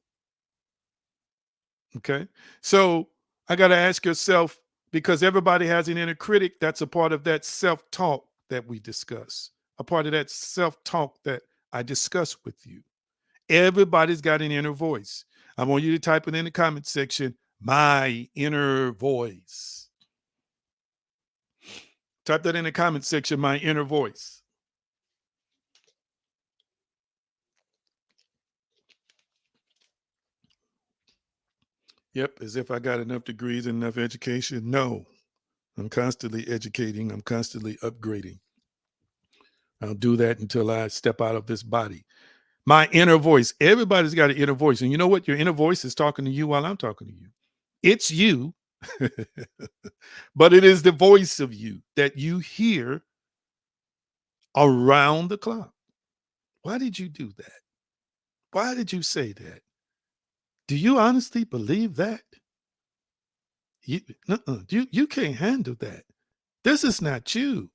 Okay. So I got to ask yourself, because everybody has an inner critic, that's a part of that self-talk that we discuss, a part of that self-talk that I discuss with you. Everybody's got an inner voice. I want you to type it in the comment section, my inner voice. Type that in the comment section, my inner voice. Yep, as if I got enough degrees and enough education. No, I'm constantly educating. I'm constantly upgrading. I'll do that until I step out of this body. My inner voice. Everybody's got an inner voice. And you know what? Your inner voice is talking to you while I'm talking to you. It's you, but it is the voice of you that you hear around the clock. Why did you do that? Why did you say that? Do you honestly believe that? You can't handle that. This is not you.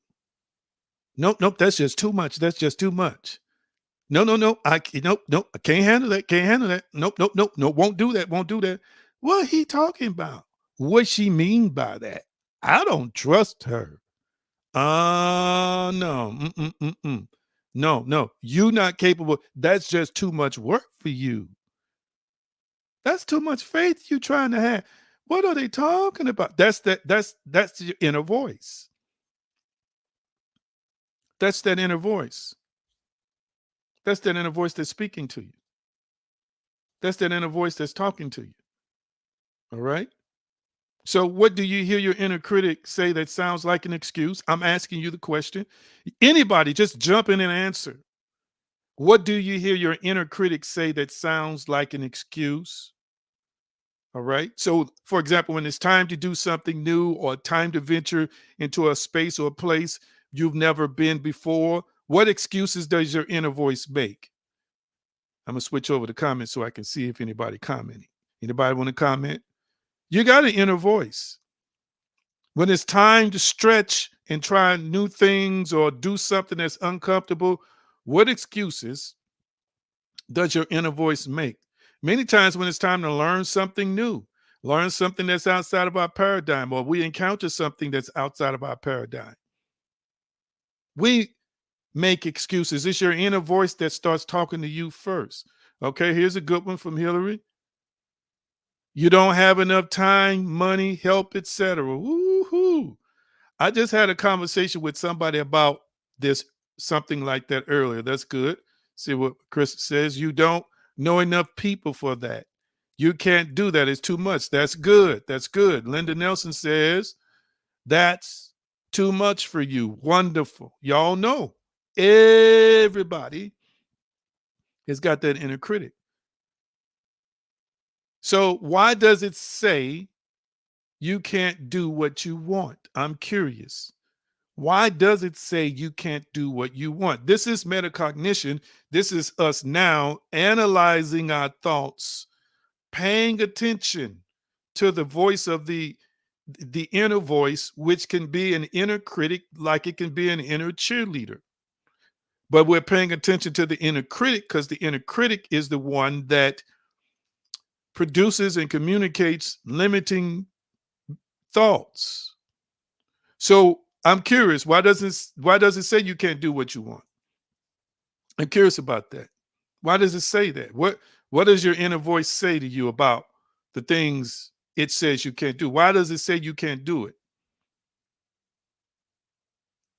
Nope, that's just too much. That's just too much. No, nope, I can't handle that. Can't handle that. Nope, won't do that. Won't do that. What he talking about? What she mean by that? I don't trust her. No. No, you not capable. That's just too much work for you. That's too much faith you trying to have. What are they talking about? That's your inner voice. That's that inner voice. That's that inner voice that's speaking to you. That's that inner voice that's talking to you. All right. So, what do you hear your inner critic say that sounds like an excuse? I'm asking you the question. Anybody, just jump in and answer. What do you hear your inner critic say that sounds like an excuse? All right. So, for example, when it's time to do something new or time to venture into a space or a place you've never been before, what excuses does your inner voice make? I'm going to switch over to comments so I can see if anybody commenting. Anybody want to comment? You got an inner voice. When it's time to stretch and try new things or do something that's uncomfortable, what excuses does your inner voice make? Many times when it's time to learn something new, learn something that's outside of our paradigm, or we encounter something that's outside of our paradigm, we make excuses. It's your inner voice that starts talking to you first. Okay, here's a good one from Hillary. You don't have enough time, money, help, etc. Woohoo! I just had a conversation with somebody about this, something like that earlier. That's good. See what Chris says. You don't know enough people for that. You can't do that. It's too much. That's good. That's good. Linda Nelson says that's too much for you. Wonderful. Y'all know everybody has got that inner critic. So why does it say you can't do what you want? I'm curious. Why does it say you can't do what you want? This is metacognition. This is us now analyzing our thoughts, paying attention to the voice of the inner voice, which can be an inner critic, like it can be an inner cheerleader. But we're paying attention to the inner critic because the inner critic is the one that produces and communicates limiting thoughts. So I'm curious, why does it say you can't do what you want? I'm curious about that. Why does it say that? What does your inner voice say to you about the things it says you can't do? Why does it say you can't do it?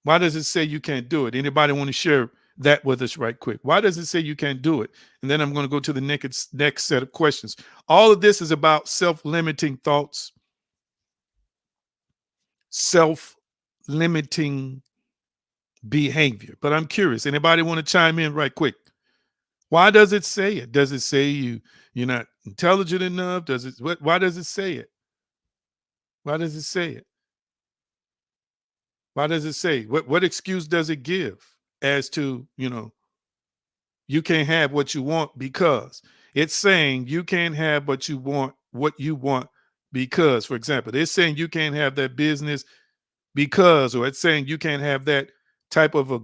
Why does it say you can't do it? Anybody want to share that with us right quick? Why does it say you can't do it? And then I'm going to go to the next set of questions. All of this is about self-limiting thoughts, self-limiting behavior. But I'm curious. Anybody want to chime in right quick? Why does it say it? Does it say you're not intelligent enough? Why does it say it? Why does it say it? Why does it say? What excuse does it give as to, you can't have what you want because it's saying you can't have what you want because, for example, it's saying you can't have that business because, or it's saying you can't have that type of a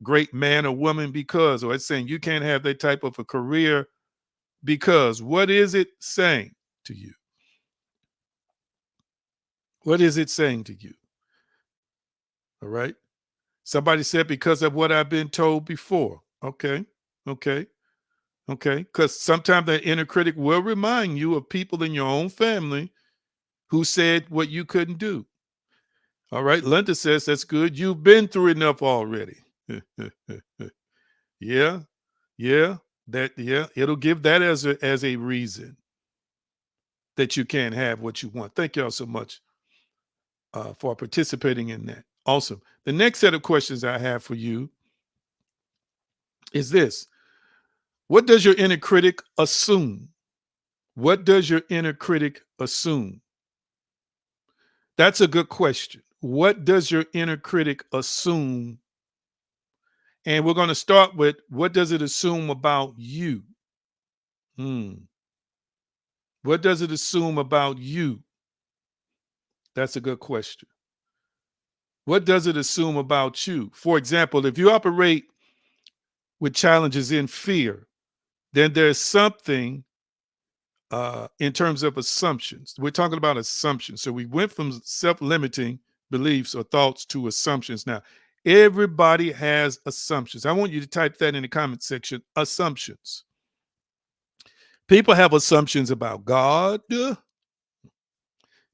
great man or woman because, or it's saying you can't have that type of a career because. What is it saying to you? What is it saying to you? All right. Somebody said because of what I've been told before. Okay. Okay. Okay. Because sometimes that inner critic will remind you of people in your own family who said what you couldn't do. All right. Linda says that's good. You've been through enough already. Yeah. Yeah. It'll give that as a reason that you can't have what you want. Thank y'all so much for participating in that. Awesome. The next set of questions I have for you is this. What does your inner critic assume? What does your inner critic assume? That's a good question. What does your inner critic assume? And we're going to start with, what does it assume about you? What does it assume about you? That's a good question. What does it assume about you? For example, if you operate with challenges in fear, then there's something in terms of assumptions. We're talking about assumptions. So we went from self-limiting beliefs or thoughts to assumptions. Now, everybody has assumptions. I want you to type that in the comment section. Assumptions. People have assumptions about God.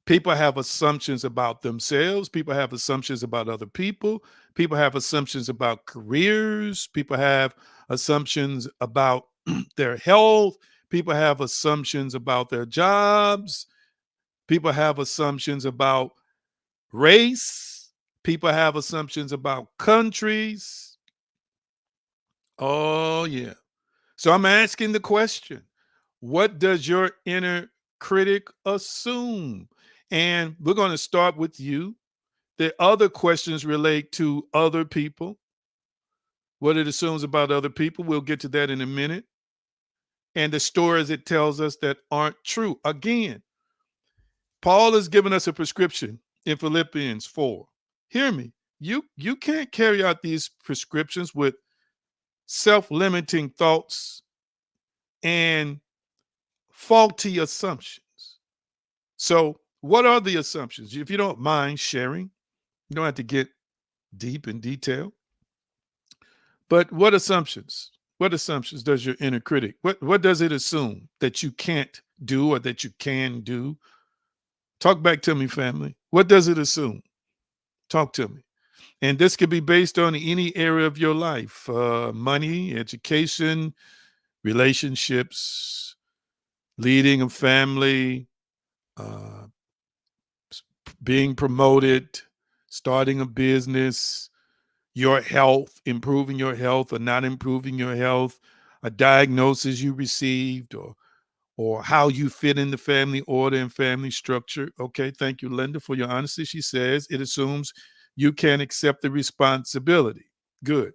People have assumptions about themselves. People have assumptions about other people. People have assumptions about careers. People have assumptions about their health. People have assumptions about their jobs. People have assumptions about race. People have assumptions about countries. Oh, yeah. So I'm asking the question, what does your inner critic assume? And we're going to start with you. The other questions relate to other people, what it assumes about other people. We'll get to that in a minute. And the stories it tells us that aren't true. Again, Paul has given us a prescription in Philippians 4. Hear me. You can't carry out these prescriptions with self-limiting thoughts and faulty assumptions. So, what are the assumptions? If you don't mind sharing, you don't have to get deep in detail. But what assumptions? What assumptions does your inner critic? What does it assume that you can't do or that you can do? Talk back to me, family. What does it assume? Talk to me. And this could be based on any area of your life: money, education, relationships, leading a family, uh, being promoted, starting a business, your health, improving your health or not improving your health, a diagnosis you received, or how you fit in the family order and family structure. Okay, thank you, Linda, for your honesty. She says it assumes you can accept the responsibility. Good,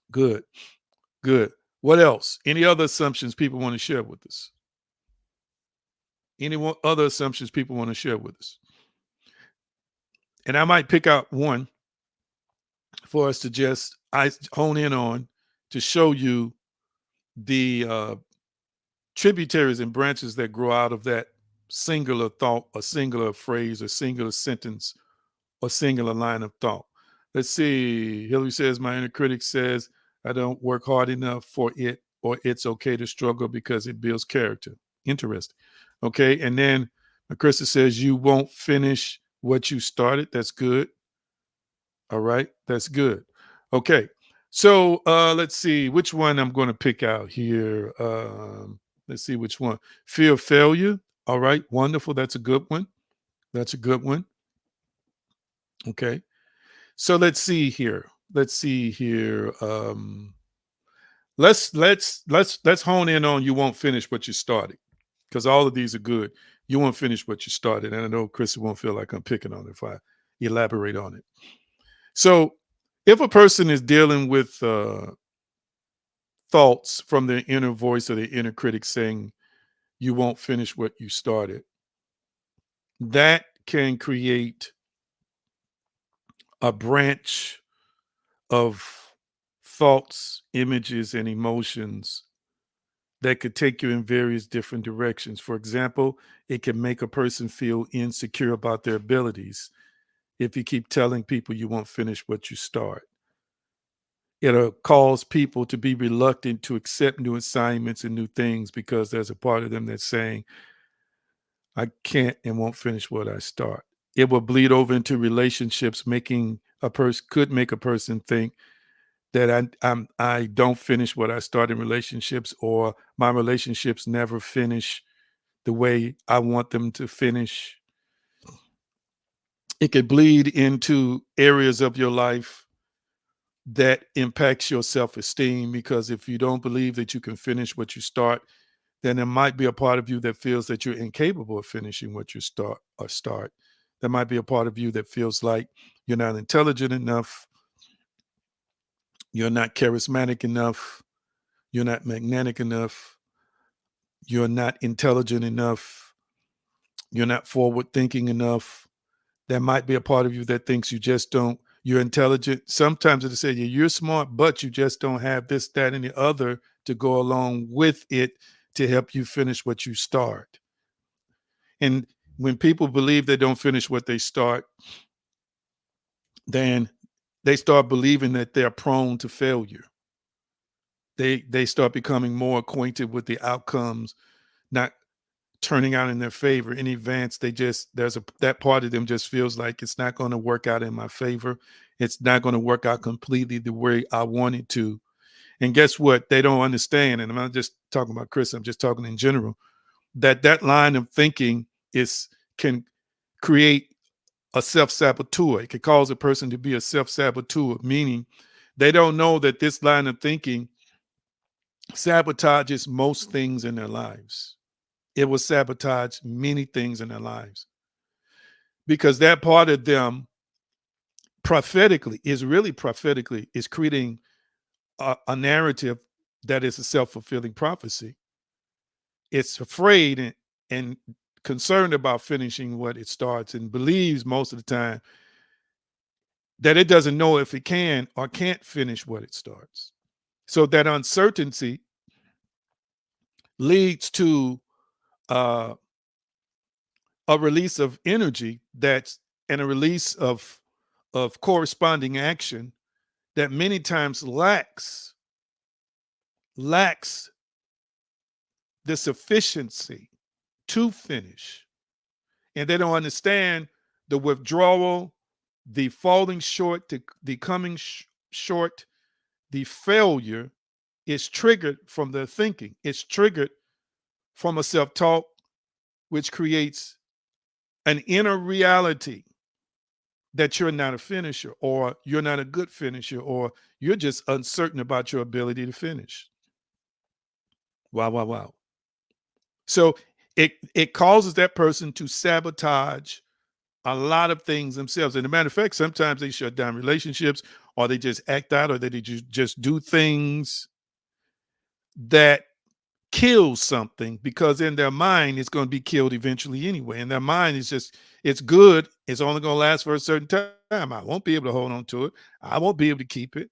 good, good. What else? Any other assumptions people want to share with us? Any other assumptions people want to share with us? And I might pick out one for us to just hone in on to show you the tributaries and branches that grow out of that singular thought, a singular phrase, a singular sentence, or singular line of thought. Let's see. Hillary says, my inner critic says, I don't work hard enough for it, or it's okay to struggle because it builds character. Interesting. Okay. And then Krista says, you won't finish what you started. That's good. All right. That's good. Okay. So let's see which one I'm going to pick out here. Let's see which one. Fear of failure. All right. Wonderful. That's a good one. That's a good one. Okay. So let's see here. Let's see here. Let's hone in on you won't finish what you started, because all of these are good. You won't finish what you started, and I know Chris won't feel like I'm picking on it if I elaborate on it. So, if a person is dealing with thoughts from their inner voice or their inner critic saying you won't finish what you started, that can create a branch of thoughts, images, and emotions that could take you in various different directions. For example, it can make a person feel insecure about their abilities if you keep telling people you won't finish what you start. It'll cause people to be reluctant to accept new assignments and new things because there's a part of them that's saying, I can't and won't finish what I start. It will bleed over into relationships, making a person could make a person think that I don't finish what I start in relationships, or my relationships never finish the way I want them to finish. It could bleed into areas of your life that impacts your self-esteem, because if you don't believe that you can finish what you start, then there might be a part of you that feels that you're incapable of finishing what you start. There might be a part of you that feels like you're not intelligent enough, you're not charismatic enough, you're not magnetic enough, you're not intelligent enough, you're not forward thinking enough. There might be a part of you that thinks you're intelligent. Sometimes it'll say you're smart, but you just don't have this, that, and the other to go along with it to help you finish what you start. And when people believe they don't finish what they start, then they start believing that they're prone to failure. They start becoming more acquainted with the outcomes not turning out in their favor in advance. That part of them just feels like it's not going to work out in my favor. It's not going to work out completely the way I want it to. And guess what? They don't understand. And I'm not just talking about Chris, I'm just talking in general, that line of thinking can create a self-saboteur. It could cause a person to be a self-saboteur, meaning they don't know that this line of thinking sabotages most things in their lives. It will sabotage many things in their lives, because that part of them prophetically is creating a narrative that is a self-fulfilling prophecy. It's afraid and concerned about finishing what it starts, and believes most of the time that it doesn't know if it can or can't finish what it starts. So that uncertainty leads to a release of energy and a release of corresponding action that many times lacks the sufficiency to finish. And they don't understand the withdrawal, the falling short, the coming short, the failure is triggered from their thinking. It's triggered from a self-talk, which creates an inner reality that you're not a finisher, or you're not a good finisher, or you're just uncertain about your ability to finish. Wow, wow, wow. So it causes that person to sabotage a lot of things themselves. And as a matter of fact, sometimes they shut down relationships, or they just act out, or they just do things that kill something, because in their mind it's going to be killed eventually anyway. And their mind is just, it's good, it's only going to last for a certain time. I won't be able to hold on to it. I won't be able to keep it.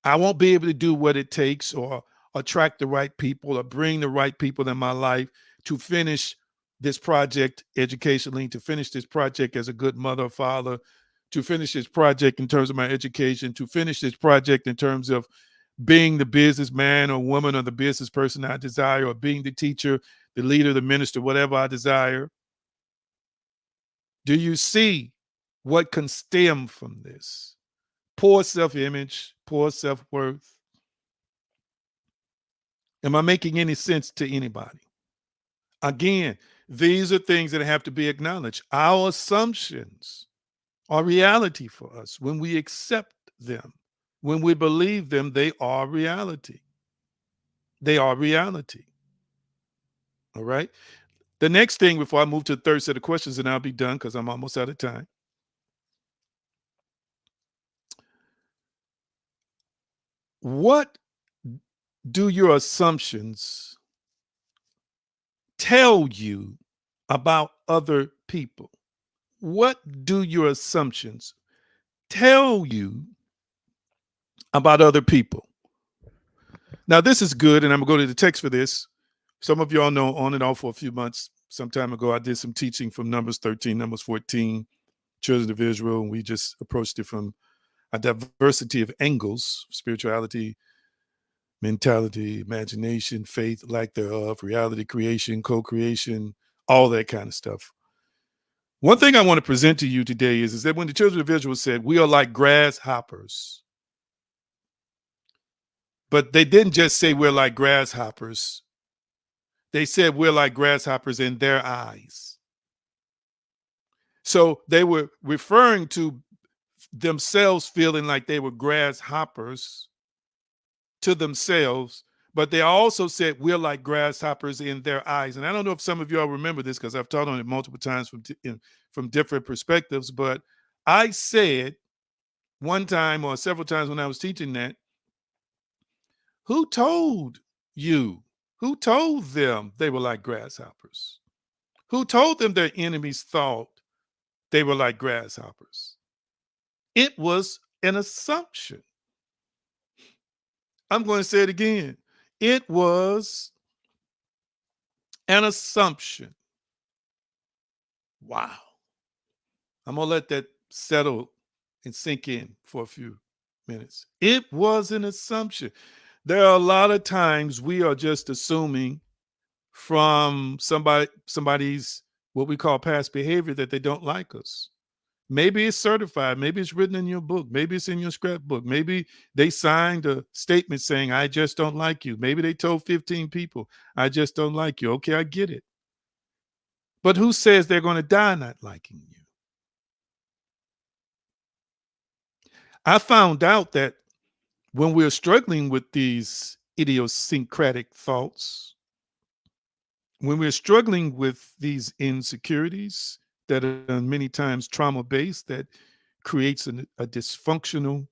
I won't be able to do what it takes, or attract the right people or bring the right people in my life to finish this project educationally, to finish this project as a good mother or father, to finish this project in terms of my education, to finish this project in terms of being the businessman or woman or the business person I desire, or being the teacher, the leader, the minister, whatever I desire. Do you see what can stem from this? Poor self-image, poor self-worth. Am I making any sense to anybody? Again, these are things that have to be acknowledged. Our assumptions are reality for us. When we accept them, when we believe them, they are reality. They are reality. All right. The next thing before I move to the third set of questions, and I'll be done because I'm almost out of time. What do your assumptions tell you about other people? What do your assumptions tell you about other people? Now, this is good, and I'm going to go to the text for this. Some of y'all know on and off for a few months, some time ago, I did some teaching from Numbers 13, Numbers 14, children of Israel, and we just approached it from a diversity of angles: spirituality, mentality, imagination, faith, lack thereof, reality creation, co-creation, all that kind of stuff. One thing I want to present to you today is that when the children of Israel said, we are like grasshoppers, but they didn't just say we're like grasshoppers. They said we're like grasshoppers in their eyes. So they were referring to themselves feeling like they were grasshoppers to themselves, but they also said we're like grasshoppers in their eyes. And I don't know if some of y'all remember this because I've taught on it multiple times from different perspectives, but I said one time or several times when I was teaching that, who told you? Who told them they were like grasshoppers? Who told them their enemies thought they were like grasshoppers? It was an assumption. I'm going to say it again. It was an assumption. Wow. I'm going to let that settle and sink in for a few minutes. It was an assumption. There are a lot of times we are just assuming from somebody's what we call past behavior that they don't like us. Maybe it's certified. Maybe it's written in your book. Maybe it's in your scrapbook. Maybe they signed a statement saying, I just don't like you. Maybe they told 15 people, I just don't like you. Okay, I get it. But who says they're going to die not liking you? I found out that when we're struggling with these idiosyncratic thoughts, when we're struggling with these insecurities that are many times trauma-based, that creates a dysfunctional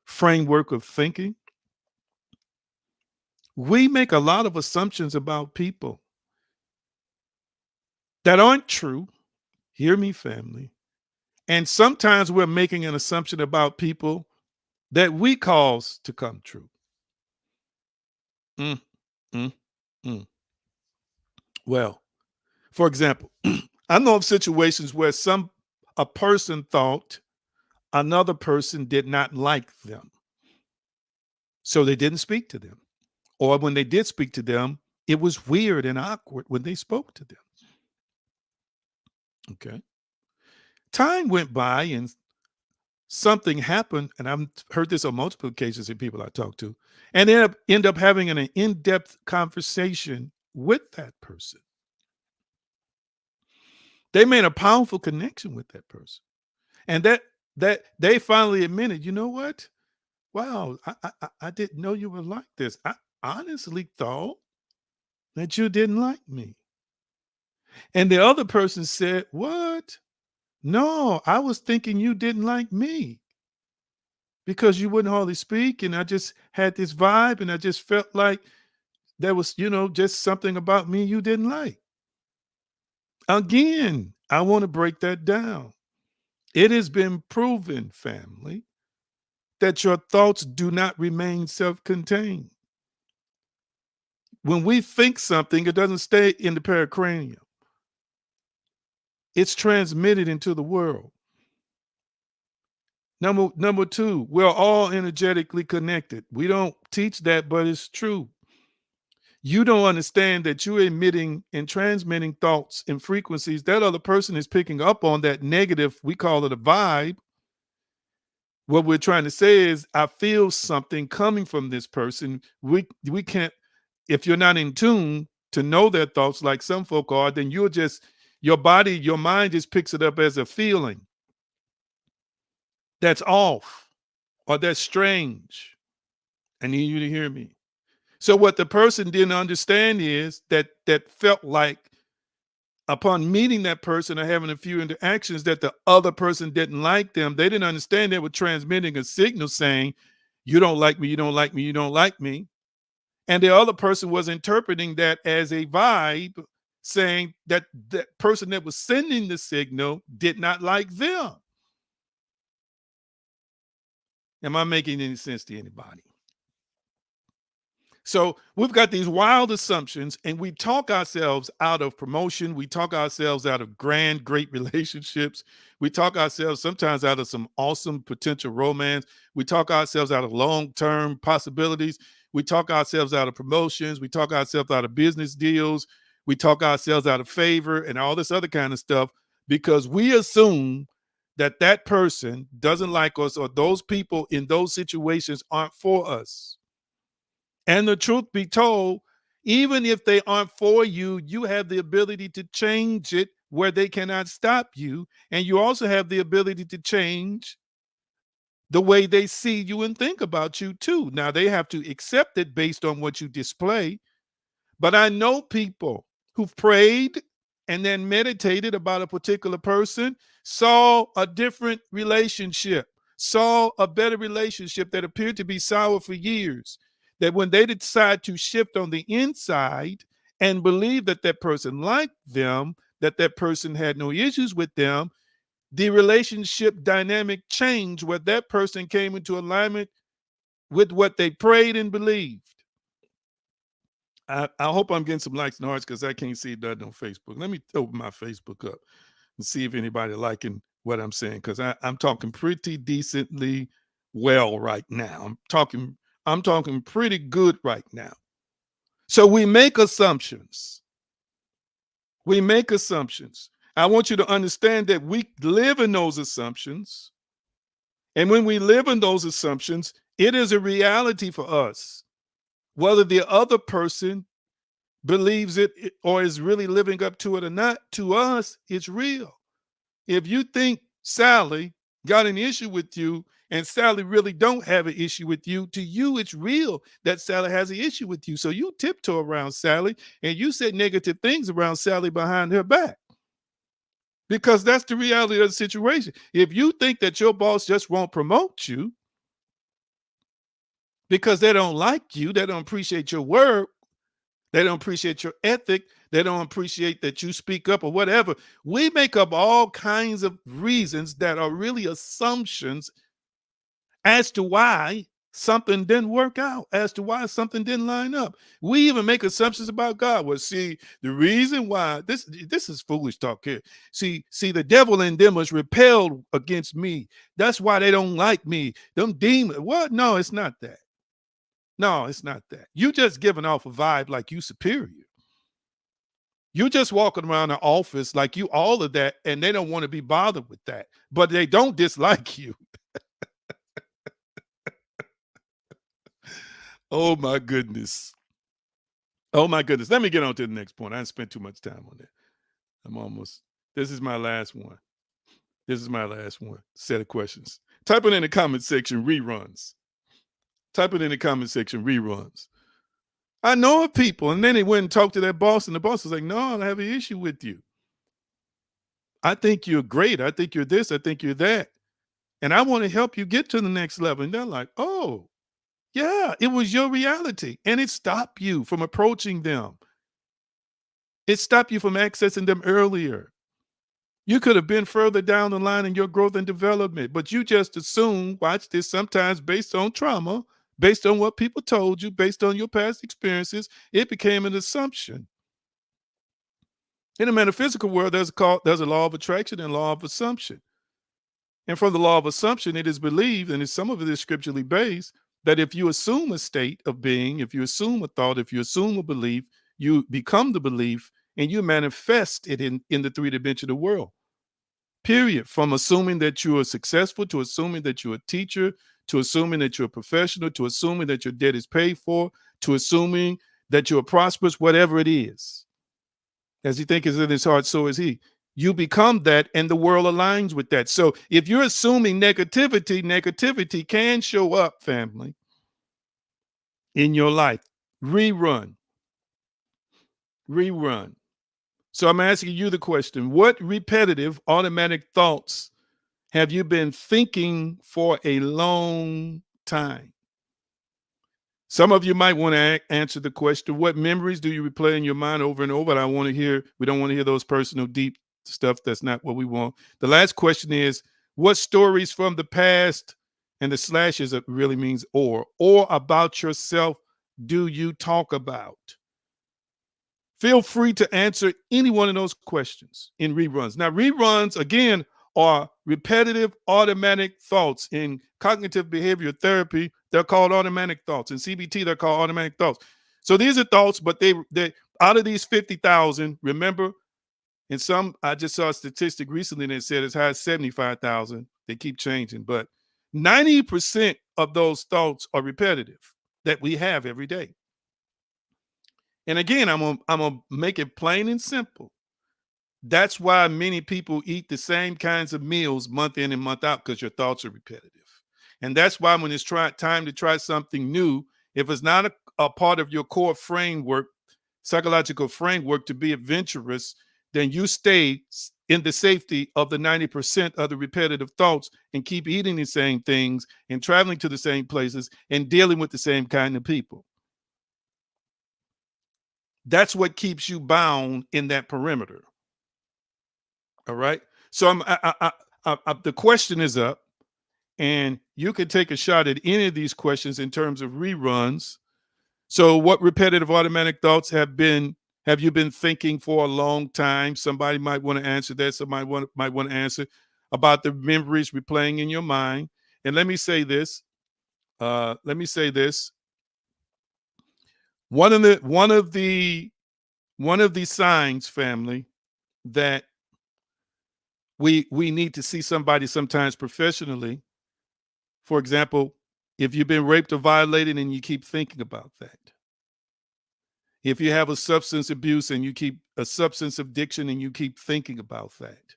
framework of thinking, we make a lot of assumptions about people that aren't true. Hear me, family. And sometimes we're making an assumption about people that we cause to come true. Mm, mm, mm. Well, for example, I know of situations where a person thought another person did not like them, so they didn't speak to them. Or when they did speak to them, it was weird and awkward when they spoke to them. Okay. Time went by and something happened, and I've heard this on multiple occasions in people I talk to, and end up having an in-depth conversation with that person. They made a powerful connection with that person, and that they finally admitted, you know what? Wow, I didn't know you were like this. I honestly thought that you didn't like me. And the other person said, what? No, I was thinking you didn't like me because you wouldn't hardly speak. And I just had this vibe and I just felt like there was, just something about me you didn't like. Again, I want to break that down. It has been proven, family, that your thoughts do not remain self contained. When we think something, it doesn't stay in the pericranium. It's transmitted into the world. Number two, we're all energetically connected. We don't teach that, but it's true. You don't understand that you're emitting and transmitting thoughts and frequencies. That other person is picking up on that negative. We call it a vibe. What we're trying to say is, I feel something coming from this person. We can't, if you're not in tune to know their thoughts like some folk are, then you're just, your body, your mind just picks it up as a feeling that's off or that's strange. I need you to hear me. So what the person didn't understand is that felt like upon meeting that person or having a few interactions that the other person didn't like them. They didn't understand they were transmitting a signal saying, you don't like me, you don't like me, you don't like me. And the other person was interpreting that as a vibe, saying that that person that was sending the signal did not like them. Am I making any sense to anybody? So we've got these wild assumptions, and we talk ourselves out of promotion. We talk ourselves out of grand, great relationships. We talk ourselves sometimes out of some awesome potential romance. We talk ourselves out of long-term possibilities. We talk ourselves out of promotions. We talk ourselves out of business deals. We talk ourselves out of favor and all this other kind of stuff because we assume that that person doesn't like us or those people in those situations aren't for us. And the truth be told, even if they aren't for you, you have the ability to change it where they cannot stop you. And you also have the ability to change the way they see you and think about you too. Now, they have to accept it based on what you display. But I know people who've prayed and then meditated about a particular person, saw a different relationship, saw a better relationship that appeared to be sour for years. That when they decide to shift on the inside and believe that that person liked them, that that person had no issues with them, the relationship dynamic changed where that person came into alignment with what they prayed and believed. I hope I'm getting some likes and hearts because I can't see that on Facebook. Let me open my Facebook up and see if anybody liking what I'm saying because I'm talking pretty decently well right now. I'm talking pretty good right now. So we make assumptions. We make assumptions. I want you to understand that we live in those assumptions. And when we live in those assumptions, it is a reality for us. Whether the other person believes it or is really living up to it or not, to us, it's real. If you think Sally got an issue with you and Sally really don't have an issue with you, to you, it's real that Sally has an issue with you. So you tiptoe around Sally and you say negative things around Sally behind her back because that's the reality of the situation. If you think that your boss just won't promote you because they don't like you, they don't appreciate your work, they don't appreciate your ethic, they don't appreciate that you speak up or whatever, we make up all kinds of reasons that are really assumptions as to why something didn't work out, as to why something didn't line up. We even make assumptions about God. Well, see, the reason why this is foolish talk here. See, the devil in them was repelled against me. That's why they don't like me. Them demons. What? No, it's not that. No, it's not that. You just giving off a vibe like you superior. You're just walking around the office like you all of that, and they don't want to be bothered with that, but they don't dislike you. Oh my goodness. Oh my goodness. Let me get on to the next point. I didn't spend too much time on that. This is my last one. This is my last one. Set of questions. Type it in the comment section, reruns. Type it in the comment section, reruns. I know of people, and then they went and talked to their boss, and the boss was like, no, I don't have an issue with you. I think you're great. I think you're this. I think you're that. And I want to help you get to the next level. And they're like, oh, yeah, it was your reality. And it stopped you from approaching them. It stopped you from accessing them earlier. You could have been further down the line in your growth and development, but you just assume, watch this, sometimes based on trauma, Based on what people told you, based on your past experiences, it became an assumption. In the metaphysical world, there's a law of attraction and law of assumption. And from the law of assumption, it is believed, and some of it is scripturally based, that if you assume a state of being, if you assume a thought, if you assume a belief, you become the belief and you manifest it in the three-dimensional world. Period. From assuming that you are successful, to assuming that you're a teacher, to assuming that you're a professional, to assuming that your debt is paid for, to assuming that you're prosperous, whatever it is. As he thinketh in his heart, so is he. You become that, and the world aligns with that. So if you're assuming negativity, negativity can show up, family, in your life. Rerun. So I'm asking you the question: what repetitive automatic thoughts have you been thinking for a long time? Some of you might want to answer the question: what memories do you replay in your mind over and over? And we don't want to hear those personal, deep stuff. That's not what we want. The last question is: what stories from the past, and the slashes it really means or about yourself do you talk about? Feel free to answer any one of those questions in reruns. Now, reruns, again, are repetitive automatic thoughts. In cognitive behavior therapy, they're called automatic thoughts. In CBT, they're called automatic thoughts. So these are thoughts, but they out of these 50,000, remember, in some, I just saw a statistic recently that said as high as 75,000. They keep changing, but 90% of those thoughts are repetitive that we have every day. And again, I'm gonna make it plain and simple. That's why many people eat the same kinds of meals month in and month out, because your thoughts are repetitive. And that's why when it's time to try something new, if it's not a part of your core framework, psychological framework to be adventurous, then you stay in the safety of the 90% of the repetitive thoughts and keep eating the same things and traveling to the same places and dealing with the same kind of people. That's what keeps you bound in that perimeter. All right. So the question is up, and you can take a shot at any of these questions in terms of reruns. So, what repetitive automatic thoughts have you been thinking for a long time? Somebody might want to answer that. Somebody might want to answer about the memories replaying in your mind. And let me say this. One of the signs, family, that we need to see somebody sometimes professionally. For example, if you've been raped or violated and you keep thinking about that. If you have a substance abuse and you keep a substance addiction and you keep thinking about that.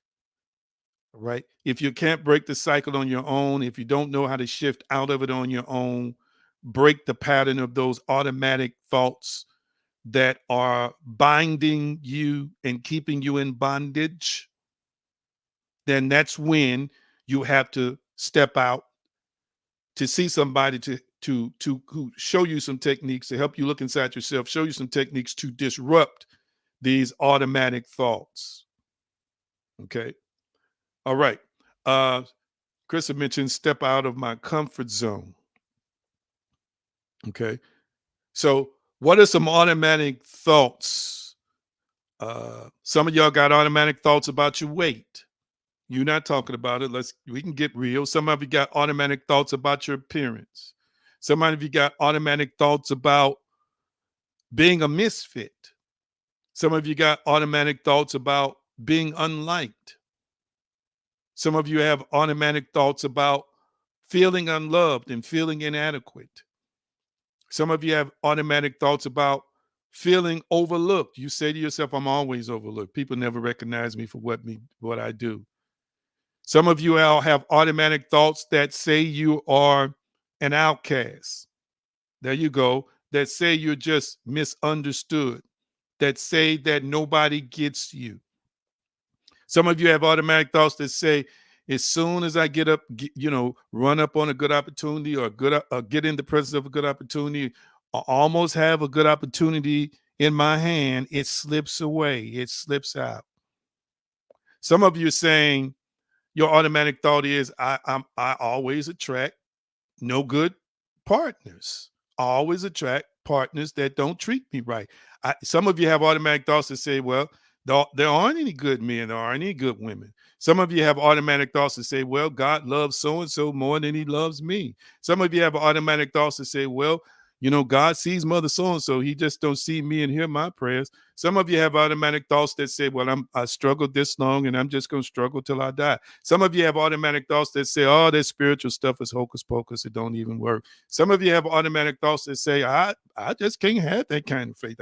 Right? If you can't break the cycle on your own, if you don't know how to shift out of it on your own, break the pattern of those automatic thoughts that are binding you and keeping you in bondage, then that's when you have to step out to see somebody to who show you some techniques to help you look inside yourself, show you some techniques to disrupt these automatic thoughts. Okay. All right. Chris had mentioned step out of my comfort zone. Okay. So what are some automatic thoughts? Some of y'all got automatic thoughts about your weight. You're not talking about it. We can get real. Some of you got automatic thoughts about your appearance. Some of you got automatic thoughts about being a misfit. Some of you got automatic thoughts about being unliked. Some of you have automatic thoughts about feeling unloved and feeling inadequate. Some of you have automatic thoughts about feeling overlooked. You say to yourself, I'm always overlooked. People never recognize me for what I do. Some of you all have automatic thoughts that say you are an outcast. There you go. That say you're just misunderstood. That say that nobody gets you. Some of you have automatic thoughts that say, as soon as I run up on a good opportunity or get in the presence of a good opportunity, or almost have a good opportunity in my hand, it slips away. It slips out. Some of you are saying your automatic thought is, I always attract no good partners. I always attract partners that don't treat me right. Some of you have automatic thoughts that say, well, there aren't any good men, there aren't any good women. Some of you have automatic thoughts that say, well, God loves so and so more than he loves me. Some of you have automatic thoughts that say, well, God sees mother so and so. He just don't see me and hear my prayers. Some of you have automatic thoughts that say, well, I struggled this long and I'm just going to struggle till I die. Some of you have automatic thoughts that say, oh, that spiritual stuff is hocus pocus. It don't even work. Some of you have automatic thoughts that say, I just can't have that kind of faith.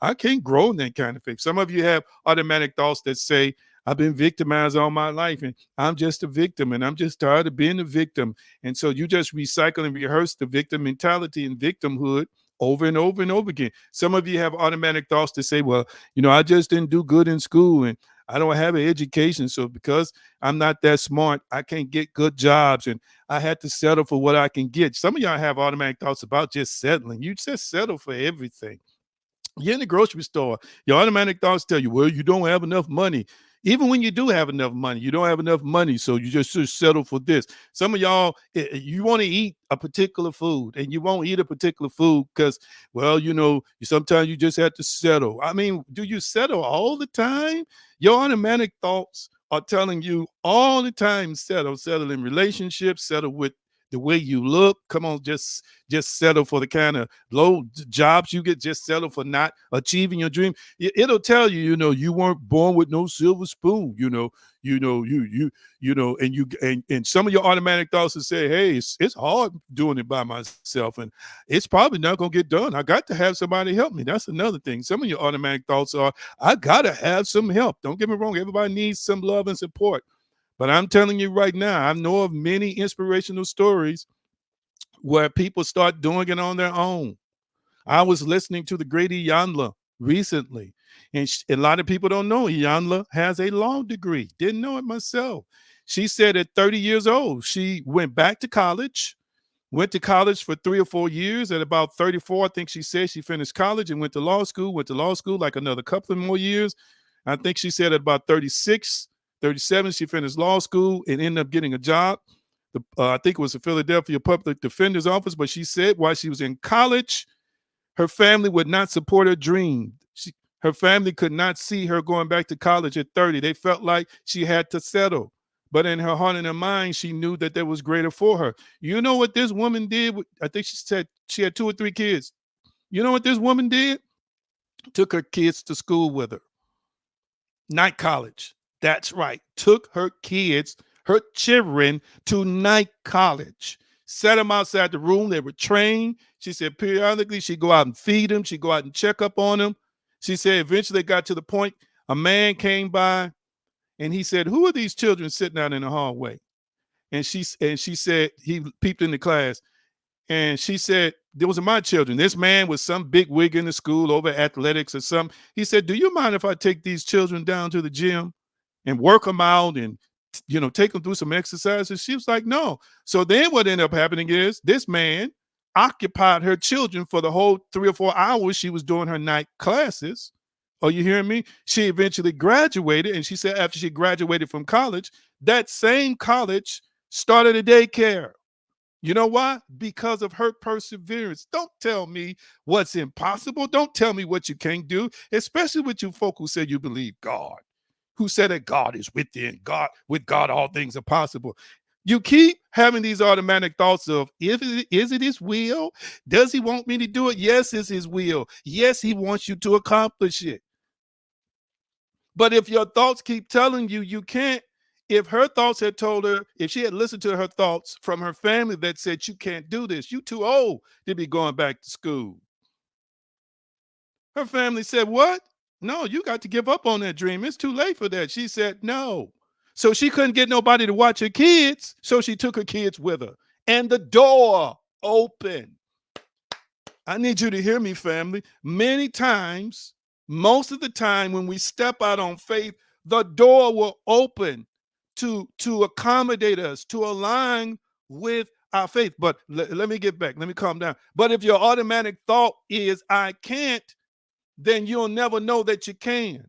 I can't grow in that kind of faith. Some of you have automatic thoughts that say, I've been victimized all my life and I'm just a victim and I'm just tired of being a victim. And so you just recycle and rehearse the victim mentality and victimhood over and over and over again. Some of you have automatic thoughts to say, well, I just didn't do good in school and I don't have an education. So because I'm not that smart, I can't get good jobs and I had to settle for what I can get. Some of y'all have automatic thoughts about just settling. You just settle for everything. You're in the grocery store. Your automatic thoughts tell you, well, you don't have enough money. Even when you do have enough money, you don't have enough money. So you just should settle for this. Some of y'all, you want to eat a particular food and you won't eat a particular food because, well, sometimes you just have to settle. I mean, do you settle all the time? Your automatic thoughts are telling you all the time, settle in relationships, settle with the way you look. Come on, just settle for the kind of low jobs you get. Just settle for not achieving your dream. It'll tell you, you weren't born with no silver spoon. And some of your automatic thoughts will say, hey, it's hard doing it by myself, and it's probably not gonna get done. I got to have somebody help me. That's another thing. Some of your automatic thoughts are, I gotta have some help. Don't get me wrong. Everybody needs some love and support. But I'm telling you right now, I know of many inspirational stories where people start doing it on their own. I was listening to the great Iyanla recently, and a lot of people don't know Iyanla has a law degree. Didn't know it myself. She said at 30 years old, she went back to college, went to college for 3 or 4 years. At about 34, I think she said she finished college and went to law school like another couple of more years. I think she said at about 36, 37, she finished law school and ended up getting a job. I think it was the Philadelphia Public Defender's Office, but she said while she was in college, her family would not support her dream. Her family could not see her going back to college at 30. They felt like she had to settle. But in her heart and her mind, she knew that there was greater for her. You know what this woman did? I think she said she had 2 or 3 kids. You know what this woman did? Took her kids to school with her. Night college. That's right. Took her kids, her children, to night college. Set them outside the room. They were trained. She said periodically she'd go out and feed them. She'd go out and check up on them. She said eventually it got to the point a man came by and he said, who are these children sitting out in the hallway? And she said, he peeped into class. And she said, those are my children. This man was some big wig in the school over athletics or something. He said, do you mind if I take these children down to the gym and work them out and, take them through some exercises? She was like, no. So then what ended up happening is this man occupied her children for the whole 3 or 4 hours she was doing her night classes. Are you hearing me? She eventually graduated. And she said after she graduated from college, that same college started a daycare. You know why? Because of her perseverance. Don't tell me what's impossible. Don't tell me what you can't do, especially with you folk who said you believe God, who said that God is within God. With God, all things are possible. You keep having these automatic thoughts of, is it his will? Does he want me to do it? Yes, it's his will. Yes, he wants you to accomplish it. But if your thoughts keep telling you you can't, if her thoughts had told her, if she had listened to her thoughts from her family that said, you can't do this, you too old to be going back to school. Her family said, what? No, you got to give up on that dream. It's too late for that. She said, no. So she couldn't get nobody to watch her kids. So she took her kids with her and the door opened. I need you to hear me, family. Many times, most of the time when we step out on faith, the door will open to accommodate us, to align with our faith. But let me get back. Let me calm down. But if your automatic thought is, I can't, then you'll never know that you can.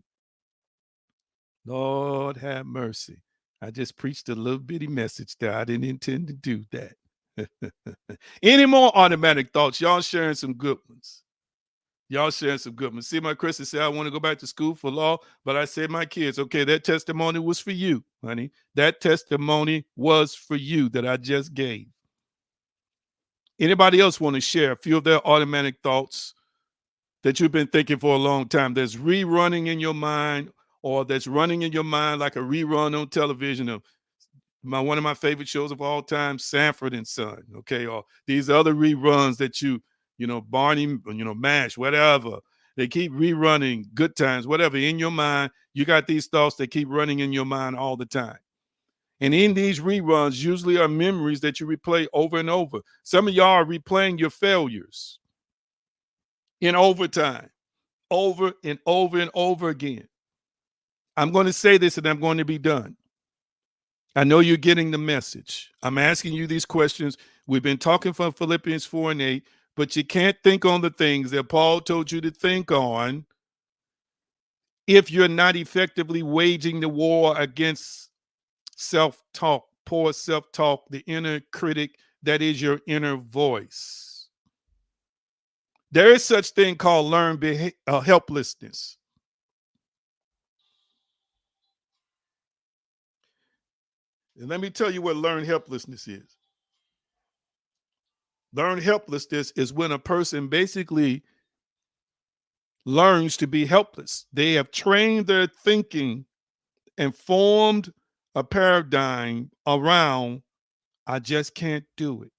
Lord have mercy. I just preached a little bitty message there. I didn't intend to do that. Any more automatic thoughts? Y'all sharing some good ones. Y'all sharing some good ones. See, my Krista said, I want to go back to school for law, but I said, my kids, okay, that testimony was for you, honey. That testimony was for you that I just gave. Anybody else want to share a few of their automatic thoughts that you've been thinking for a long time that's rerunning in your mind, or that's running in your mind like a rerun on television of one of my favorite shows of all time, Sanford and Son, okay, or these other reruns that Barney, MASH, whatever. They keep rerunning, Good Times, whatever, in your mind. You got these thoughts that keep running in your mind all the time. And in these reruns usually are memories that you replay over and over. Some of y'all are replaying your failures in overtime, over and over and over again. I'm going to say this and I'm going to be done. I know you're getting the message. I'm asking you these questions. We've been talking from Philippians 4:8, but you can't think on the things that Paul told you to think on if you're not effectively waging the war against self-talk, poor self-talk, the inner critic that is your inner voice. There is such thing called learned helplessness. And let me tell you what learned helplessness is. Learned helplessness is when a person basically learns to be helpless. They have trained their thinking and formed a paradigm around, I just can't do it.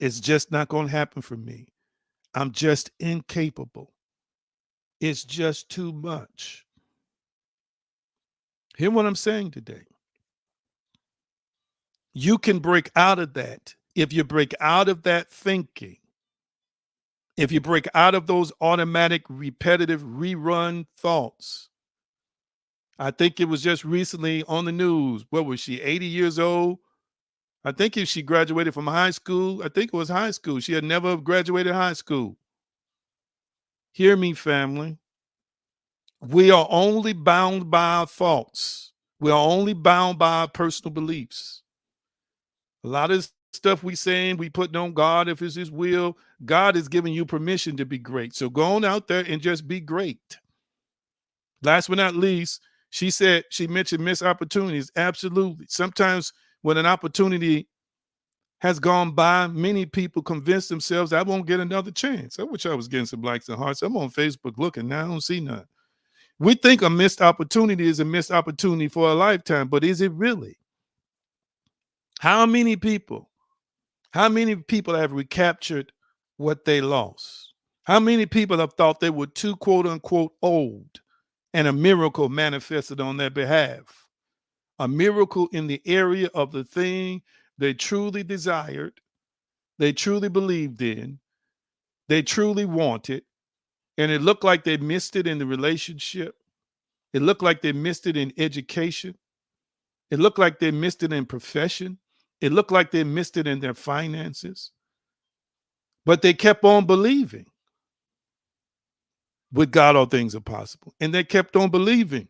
It's just not going to happen for me. I'm just incapable. It's just too much. Hear what I'm saying today. You can break out of that if you break out of that thinking. If you break out of those automatic, repetitive, rerun thoughts. I think it was just recently on the news. What was she, 80 years old? I think if she graduated from high school, I think it was high school. She had never graduated high school. Hear me, family. We are only bound by our thoughts. We are only bound by our personal beliefs. A lot of stuff we saying, we putting on God if it's his will. God is giving you permission to be great. So go on out there and just be great. Last but not least, she mentioned missed opportunities. Absolutely. Sometimes when an opportunity has gone by, many people convince themselves I won't get another chance. I wish I was getting some likes and hearts. I'm on Facebook looking now, I don't see none. We think a missed opportunity is a missed opportunity for a lifetime, but is it really? How many people have recaptured what they lost? How many people have thought they were too quote unquote old and a miracle manifested on their behalf? A miracle in the area of the thing they truly desired, they truly believed in, they truly wanted, and it looked like they missed it in the relationship. It looked like they missed it in education. It looked like they missed it in profession. It looked like they missed it in their finances. But they kept on believing. With God, all things are possible. And they kept on believing.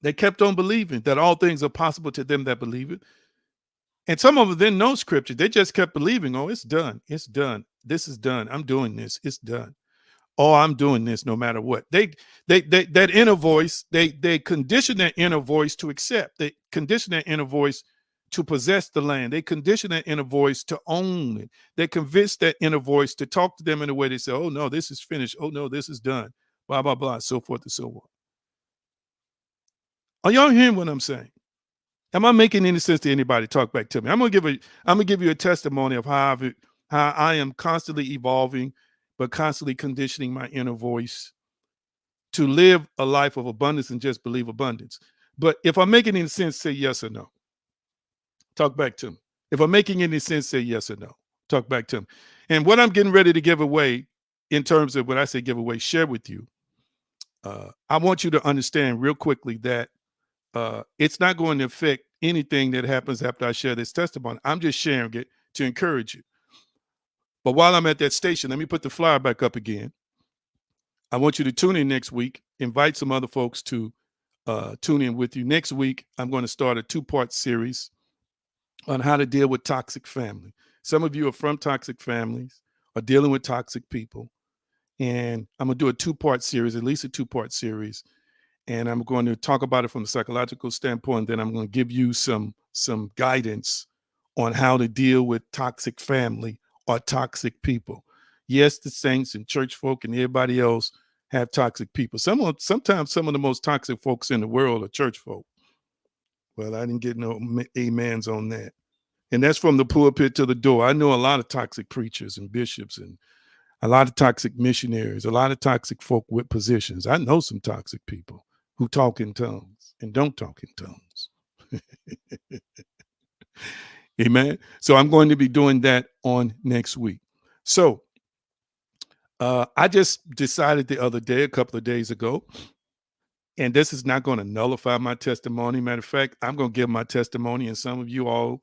They kept on believing that all things are possible to them that believe it. And some of them didn't know scripture. They just kept believing, oh, it's done. It's done. This is done. I'm doing this. It's done. Oh, I'm doing this no matter what. That inner voice, they condition that inner voice to accept. They condition that inner voice to possess the land. They condition that inner voice to own it. They convince that inner voice to talk to them in a way they say, oh no, this is finished. Oh no, this is done. Blah, blah, blah, so forth and so on. Are y'all hearing what I'm saying? Am I making any sense to anybody? Talk back to me. I'm gonna give you a testimony of how I am constantly evolving, but constantly conditioning my inner voice to live a life of abundance and just believe abundance. But if I'm making any sense, say yes or no. Talk back to me. If I'm making any sense, say yes or no. Talk back to me. And what I'm getting ready to give away, in terms of when I say give away, share with you, I want you to understand real quickly that it's not going to affect anything that happens after I share this testimony. I'm just sharing it to encourage you. But while I'm at that station, let me put the flyer back up again. I want you to tune in next week. Invite some other folks to tune in with you. Next week, I'm going to start a 2-part series on how to deal with toxic family. Some of you are from toxic families, are dealing with toxic people. And I'm going to do a two-part series, at least a two-part series. And I'm going to talk about it from a psychological standpoint. Then I'm going to give you some guidance on how to deal with toxic family or toxic people. Yes, the saints and church folk and everybody else have toxic people. Sometimes some of the most toxic folks in the world are church folk. Well, I didn't get no amens on that. And that's from the pulpit to the door. I know a lot of toxic preachers and bishops and a lot of toxic missionaries, a lot of toxic folk with positions. I know some toxic people who talk in tongues and don't talk in tongues. Amen. So I'm going to be doing that on next week. So I just decided the other day, a couple of days ago, and this is not going to nullify my testimony. Matter of fact, I'm going to give my testimony, and some of you all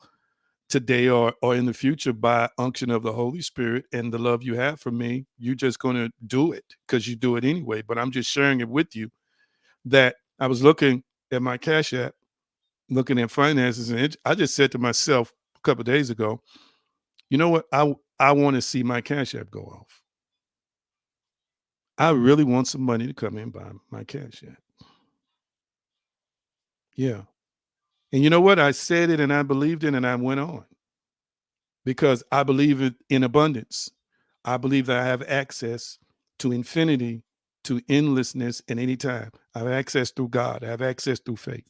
today or in the future, by unction of the Holy Spirit and the love you have for me, you're just going to do it because you do it anyway. But I'm just sharing it with you that I was looking at my Cash App, looking at finances, and I just said to myself a couple of days ago, you know what? I want to see my Cash App go off. I really want some money to come in by my Cash App. Yeah. And you know what? I said it and I believed it and I went on because I believe it in abundance. I believe that I have access to infinity, to endlessness at any time. I have access through God. I have access through faith.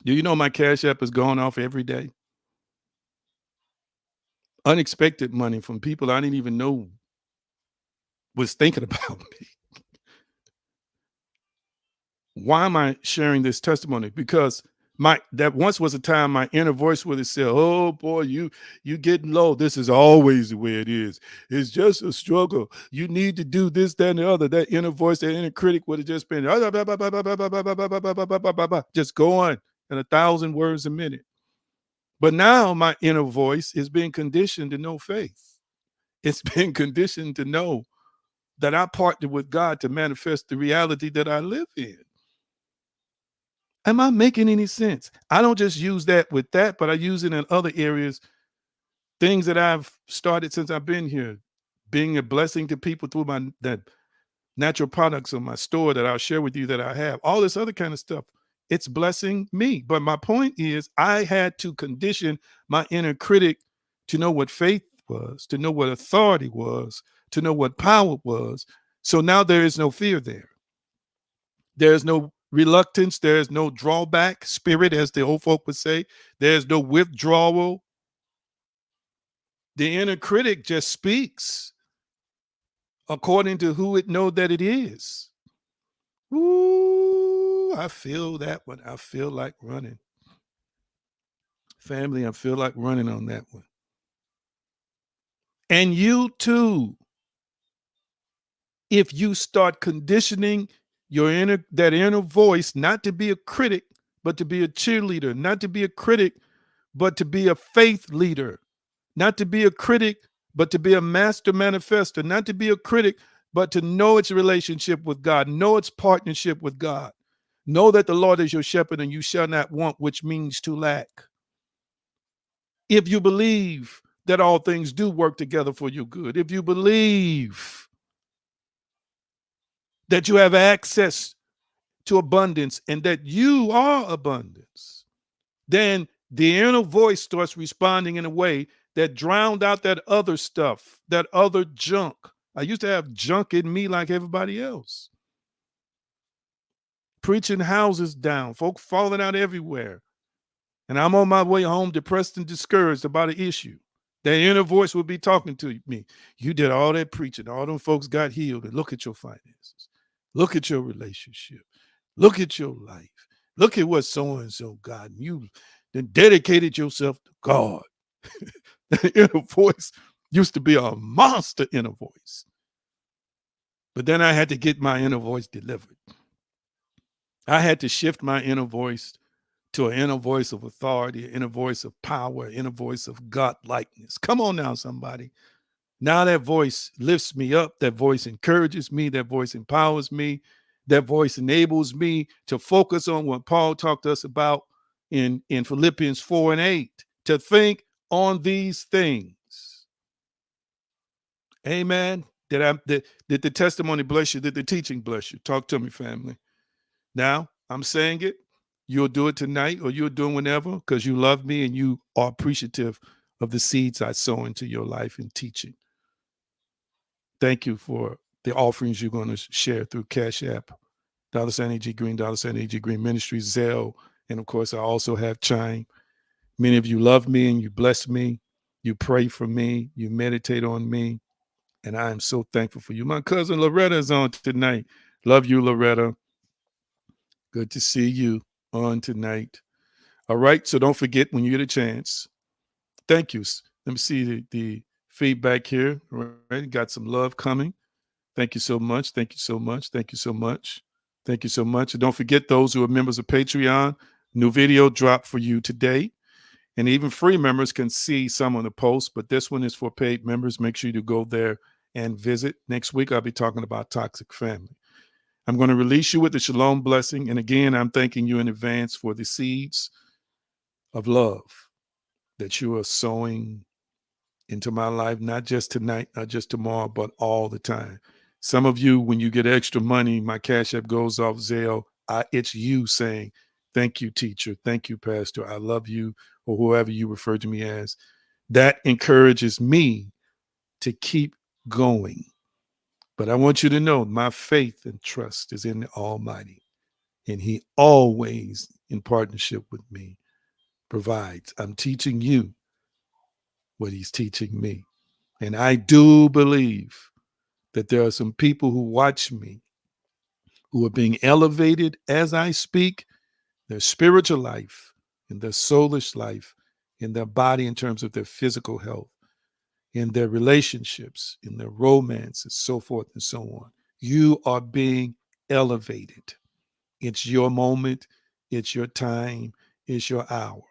Do you know my Cash App is going off every day? Unexpected money from people I didn't even know was thinking about me. Why am I sharing this testimony? Because that once was a time my inner voice would have said, "Oh boy, you getting low. This is always the way it is. It's just a struggle. You need to do this, that, and the other." That inner voice, that inner critic would have just been just going in 1,000 words a minute. But now my inner voice is being conditioned to know faith. It's been conditioned to know that I partner with God to manifest the reality that I live in. Am I making any sense? I don't just use that with that, but I use it in other areas, things that I've started since I've been here, being a blessing to people through that natural products of my store that I'll share with you that I have, all this other kind of stuff. It's blessing me. But my point is I had to condition my inner critic to know what faith was, to know what authority was, to know what power was. So now there is no fear there. There's no reluctance. There's no drawback spirit, as the old folk would say. There's no withdrawal. The inner critic just speaks according to who it know that it is. Ooh, I feel that one. I feel like running. Family, I feel like running on that one. And you too. If you start conditioning that inner voice not to be a critic, but to be a cheerleader, not to be a critic, but to be a faith leader, not to be a critic, but to be a master manifester, not to be a critic, but to know its relationship with God, know its partnership with God. Know that the Lord is your shepherd and you shall not want, which means to lack. If you believe that all things do work together for your good, if you believe that you have access to abundance and that you are abundance, then the inner voice starts responding in a way that drowned out that other stuff, that other junk. I used to have junk in me like everybody else. Preaching houses down, folk falling out everywhere. And I'm on my way home depressed and discouraged about an issue. That inner voice would be talking to me. You did all that preaching. All them folks got healed. And look at your finances. Look at your relationship. Look at your life. Look at what so-and-so got. You then dedicated yourself to God. The inner voice used to be a monster inner voice. But then I had to get my inner voice delivered. I had to shift my inner voice to an inner voice of authority, an inner voice of power, an inner voice of God-likeness. Come on now, somebody. Now that voice lifts me up. That voice encourages me. That voice empowers me. That voice enables me to focus on what Paul talked to us about in Philippians 4 and 8. to think on these things. Amen. Did the testimony bless you? Did the teaching bless you? Talk to me, family. Now, I'm saying it. You'll do it tonight or you'll do it whenever because you love me and you are appreciative of the seeds I sow into your life in teaching. Thank you for the offerings you're going to share through Cash App, $AG Green, $AG Green Ministries, Zelle, and of course, I also have Chime. Many of you love me and you bless me. You pray for me. You meditate on me. And I am so thankful for you. My cousin Loretta is on tonight. Love you, Loretta. Good to see you on tonight. All right. So don't forget when you get a chance. Thank you. Let me see the feedback here. All right. Got some love coming. Thank you so much. Thank you so much. Thank you so much. Thank you so much. And don't forget those who are members of Patreon. New video dropped for you today. And even free members can see some of the posts, but this one is for paid members. Make sure you go there and visit. Next week, I'll be talking about toxic family. I'm going to release you with the shalom blessing. And again, I'm thanking you in advance for the seeds of love that you are sowing into my life, not just tonight, not just tomorrow, but all the time. Some of you, when you get extra money, my Cash App goes off Zelle. It's you saying, thank you, teacher. Thank you, pastor. I love you, or whoever you refer to me as. That encourages me to keep going. But I want you to know my faith and trust is in the Almighty. And he always, in partnership with me, provides. I'm teaching you what he's teaching me. And I do believe that there are some people who watch me who are being elevated as I speak, their spiritual life, in their soulish life, in their body in terms of their physical health, in their relationships, in their romance, and so forth and so on. You are being elevated. It's your moment. It's your time. It's your hour.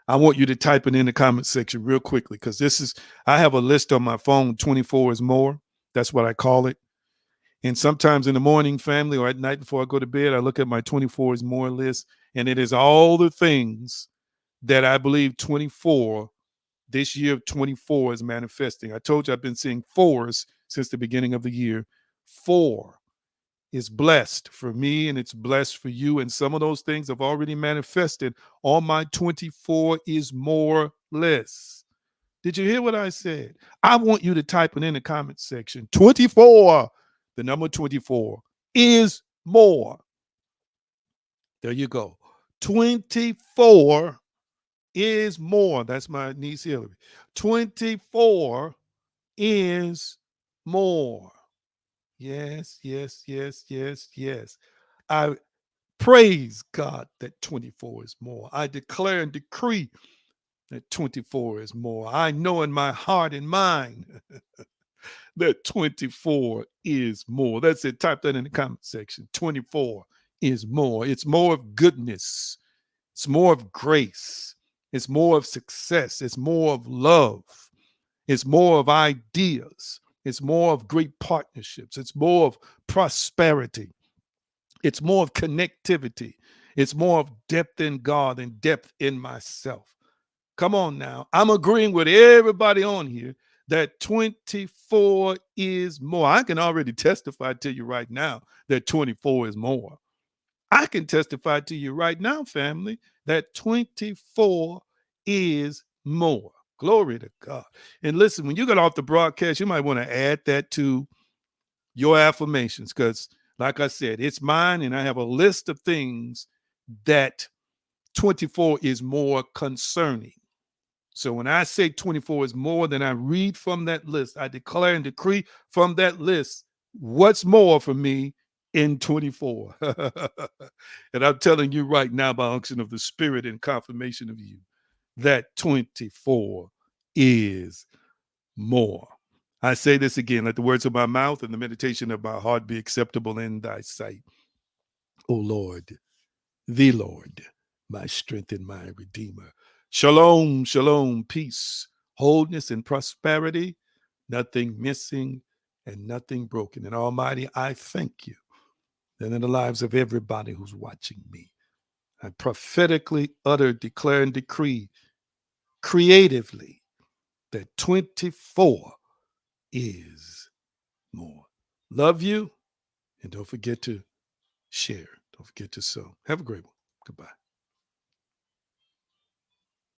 I want you to type it in the comment section real quickly because I have a list on my phone, 24 is more. That's what I call it. And sometimes in the morning, family, or at night before I go to bed, I look at my 24 is more list, and it is all the things that I believe this year of 24 is manifesting. I told you I've been seeing fours since the beginning of the year. 4 is blessed for me and it's blessed for you. And some of those things have already manifested on my 24 is more list. Did you hear what I said? I want you to type it in the comment section. 24, the number 24 is more. There you go. 24 is more. That's my niece Hillary. 24 is more. Yes, yes, yes, yes, yes. I praise God that 24 is more. I declare and decree that 24 is more. I know in my heart and mind that 24 is more. That's it. Type that in the comment section. 24 is more. It's more of goodness. It's more of grace. It's more of success. It's more of love. It's more of ideas. It's more of great partnerships. It's more of prosperity. It's more of connectivity. It's more of depth in God and depth in myself. Come on now. I'm agreeing with everybody on here that 24 is more. I can already testify to you right now that 24 is more. I can testify to you right now, family, that 24 is more. Glory to God. And listen, when you get off the broadcast, you might want to add that to your affirmations because, like I said, it's mine, and I have a list of things that 24 is more concerning. So when I say 24 is more, then I read from that list. I declare and decree from that list what's more for me in 24. And I'm telling you right now, by unction of the Spirit and confirmation of you, that 24 is more. I say this again, let the words of my mouth and the meditation of my heart be acceptable in thy sight. O Lord, the Lord, my strength and my redeemer. Shalom, shalom, peace, wholeness, and prosperity, nothing missing and nothing broken. And Almighty, I thank you that in the lives of everybody who's watching me, I prophetically utter, declare, and decree creatively that 24 is more. Love you, and don't forget to share. Don't forget to sow. Have a great one. Goodbye.